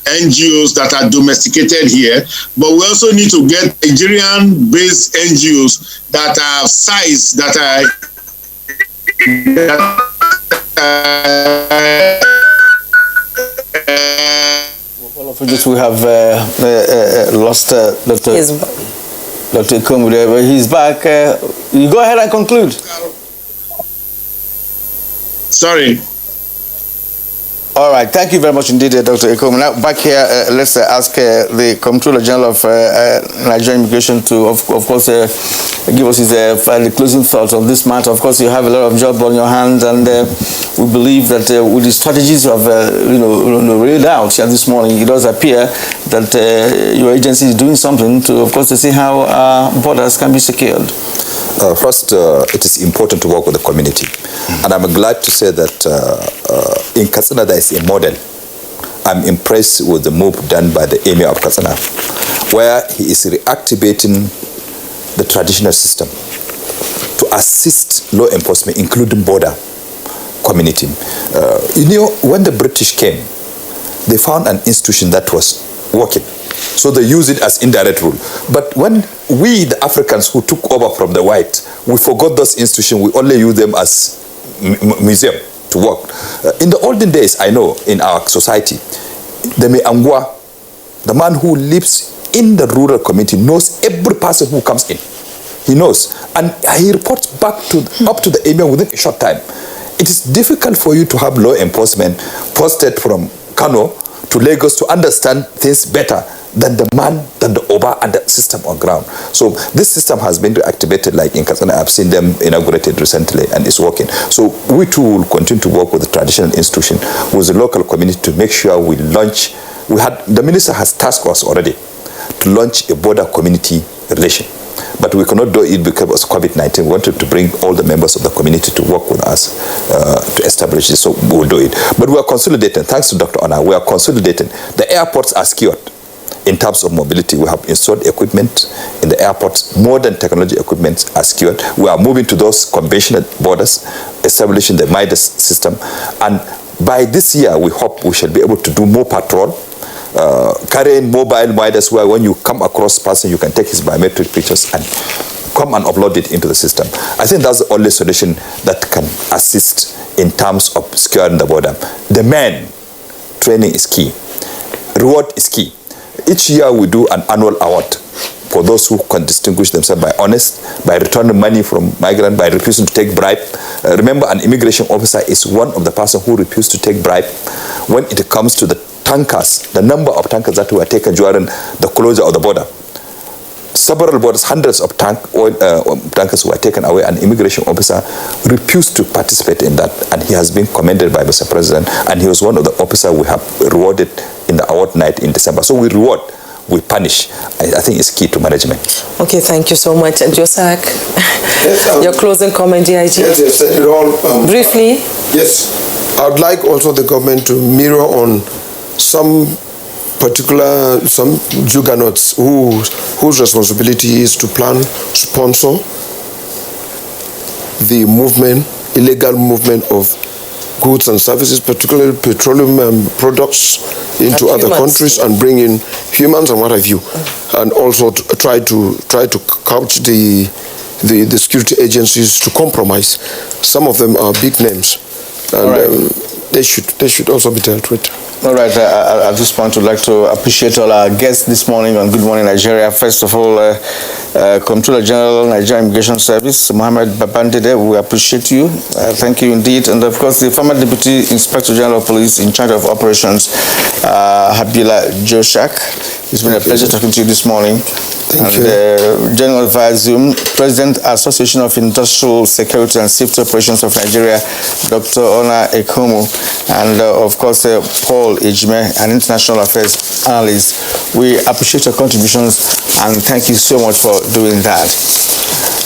NGOs that are domesticated here, but we also need to get Nigerian-based NGOs that are size, that are well, of which we have lost Dr. Ekomo there, but he's back. You go ahead and conclude. Sorry. All right, thank you very much indeed, Dr. Ekomo. Now, back here, let's ask the Comptroller General of Nigerian Immigration to, of course, give us his closing thoughts on this matter. Of course, you have a lot of job on your hands, and we believe that with the strategies you have laid out here this morning, it does appear that your agency is doing something to, of course, to see how borders can be secured. First, it is important to work with the community. And I'm glad to say that in Katsina there is a model. I'm impressed with the move done by the Emir of Katsina, where he is reactivating the traditional system to assist law enforcement, including border, community. When the British came, they found an institution that was working. So they use it as indirect rule. But when we, the Africans who took over from the whites, we forgot those institutions, we only use them as museum to work. In the olden days, I know, in our society, the Meangwa, the man who lives in the rural community, knows every person who comes in. He knows. And he reports back up to the emir within a short time. It is difficult for you to have law enforcement posted from Kano to Lagos to understand things better than the man, than the Oba and the system on ground. So this system has been reactivated, like in Katsina. I've seen them inaugurated recently and it's working. So we too will continue to work with the traditional institution, with the local community to make sure we launch. The minister has tasked us already to launch a border community relation. But we cannot do it because of COVID-19. We wanted to bring all the members of the community to work with us to establish this, so we will do it. But we are consolidating, thanks to Dr. Ona, we are consolidating. The airports are secured in terms of mobility. We have installed equipment in the airports. Modern technology equipment are secured. We are moving to those conventional borders, establishing the Midas system. And by this year, we hope we shall be able to do more patrol, carrying mobile Midas, where when you come across person, you can take his biometric pictures and come and upload it into the system. I think that's the only solution that can assist in terms of securing the border. The men, training is key. Reward is key. Each year we do an annual award for those who can distinguish themselves by honest, by returning money from migrant, by refusing to take bribe. Remember, an immigration officer is one of the person who refused to take bribe. When it comes to the tankers, the number of tankers that were taken during the closure of the border, several borders, hundreds of tankers were taken away. An immigration officer refused to participate in that, and he has been commended by Mr. President, and he was one of the officers we have rewarded in the award night in December. So we reward, we punish. I think it's key to management. Okay, thank you so much. And Josak, yes, your closing comment, DIG? Yes, said it all. Briefly? Yes. I would like also the government to mirror on some juggernauts whose responsibility is to plan, sponsor the movement, illegal movement of goods and services, particularly petroleum products, into other countries and bring in humans and what have you, and also to try to couch the security agencies to compromise. Some of them are big names, and they should also be dealt with. All right, at this point, we'd like to appreciate all our guests this morning on Good Morning Nigeria. First of all, Comptroller General, Nigerian Immigration Service, Mohammed Babandide, we appreciate you. Thank you indeed. And of course, the former Deputy Inspector General of Police in charge of operations, Habila Joshak. It's been a pleasure talking to you this morning. Thank you. General Vizium, President, Association of Industrial Security and Safety Operations of Nigeria, Dr. Ona Ekomu, and of course, Paul Ejime, an international affairs analyst. We appreciate your contributions and thank you so much for doing that.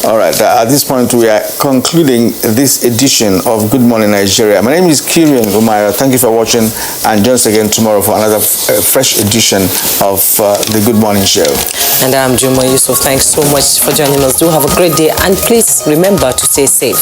All right, at this point, we are concluding this edition of Good Morning Nigeria. My name is Kirian Umaira. Thank you for watching, and join us again tomorrow for another fresh edition of the Good Morning Show. And I'm Juma Yusuf. Thanks so much for joining us. Do have a great day, and please remember to stay safe.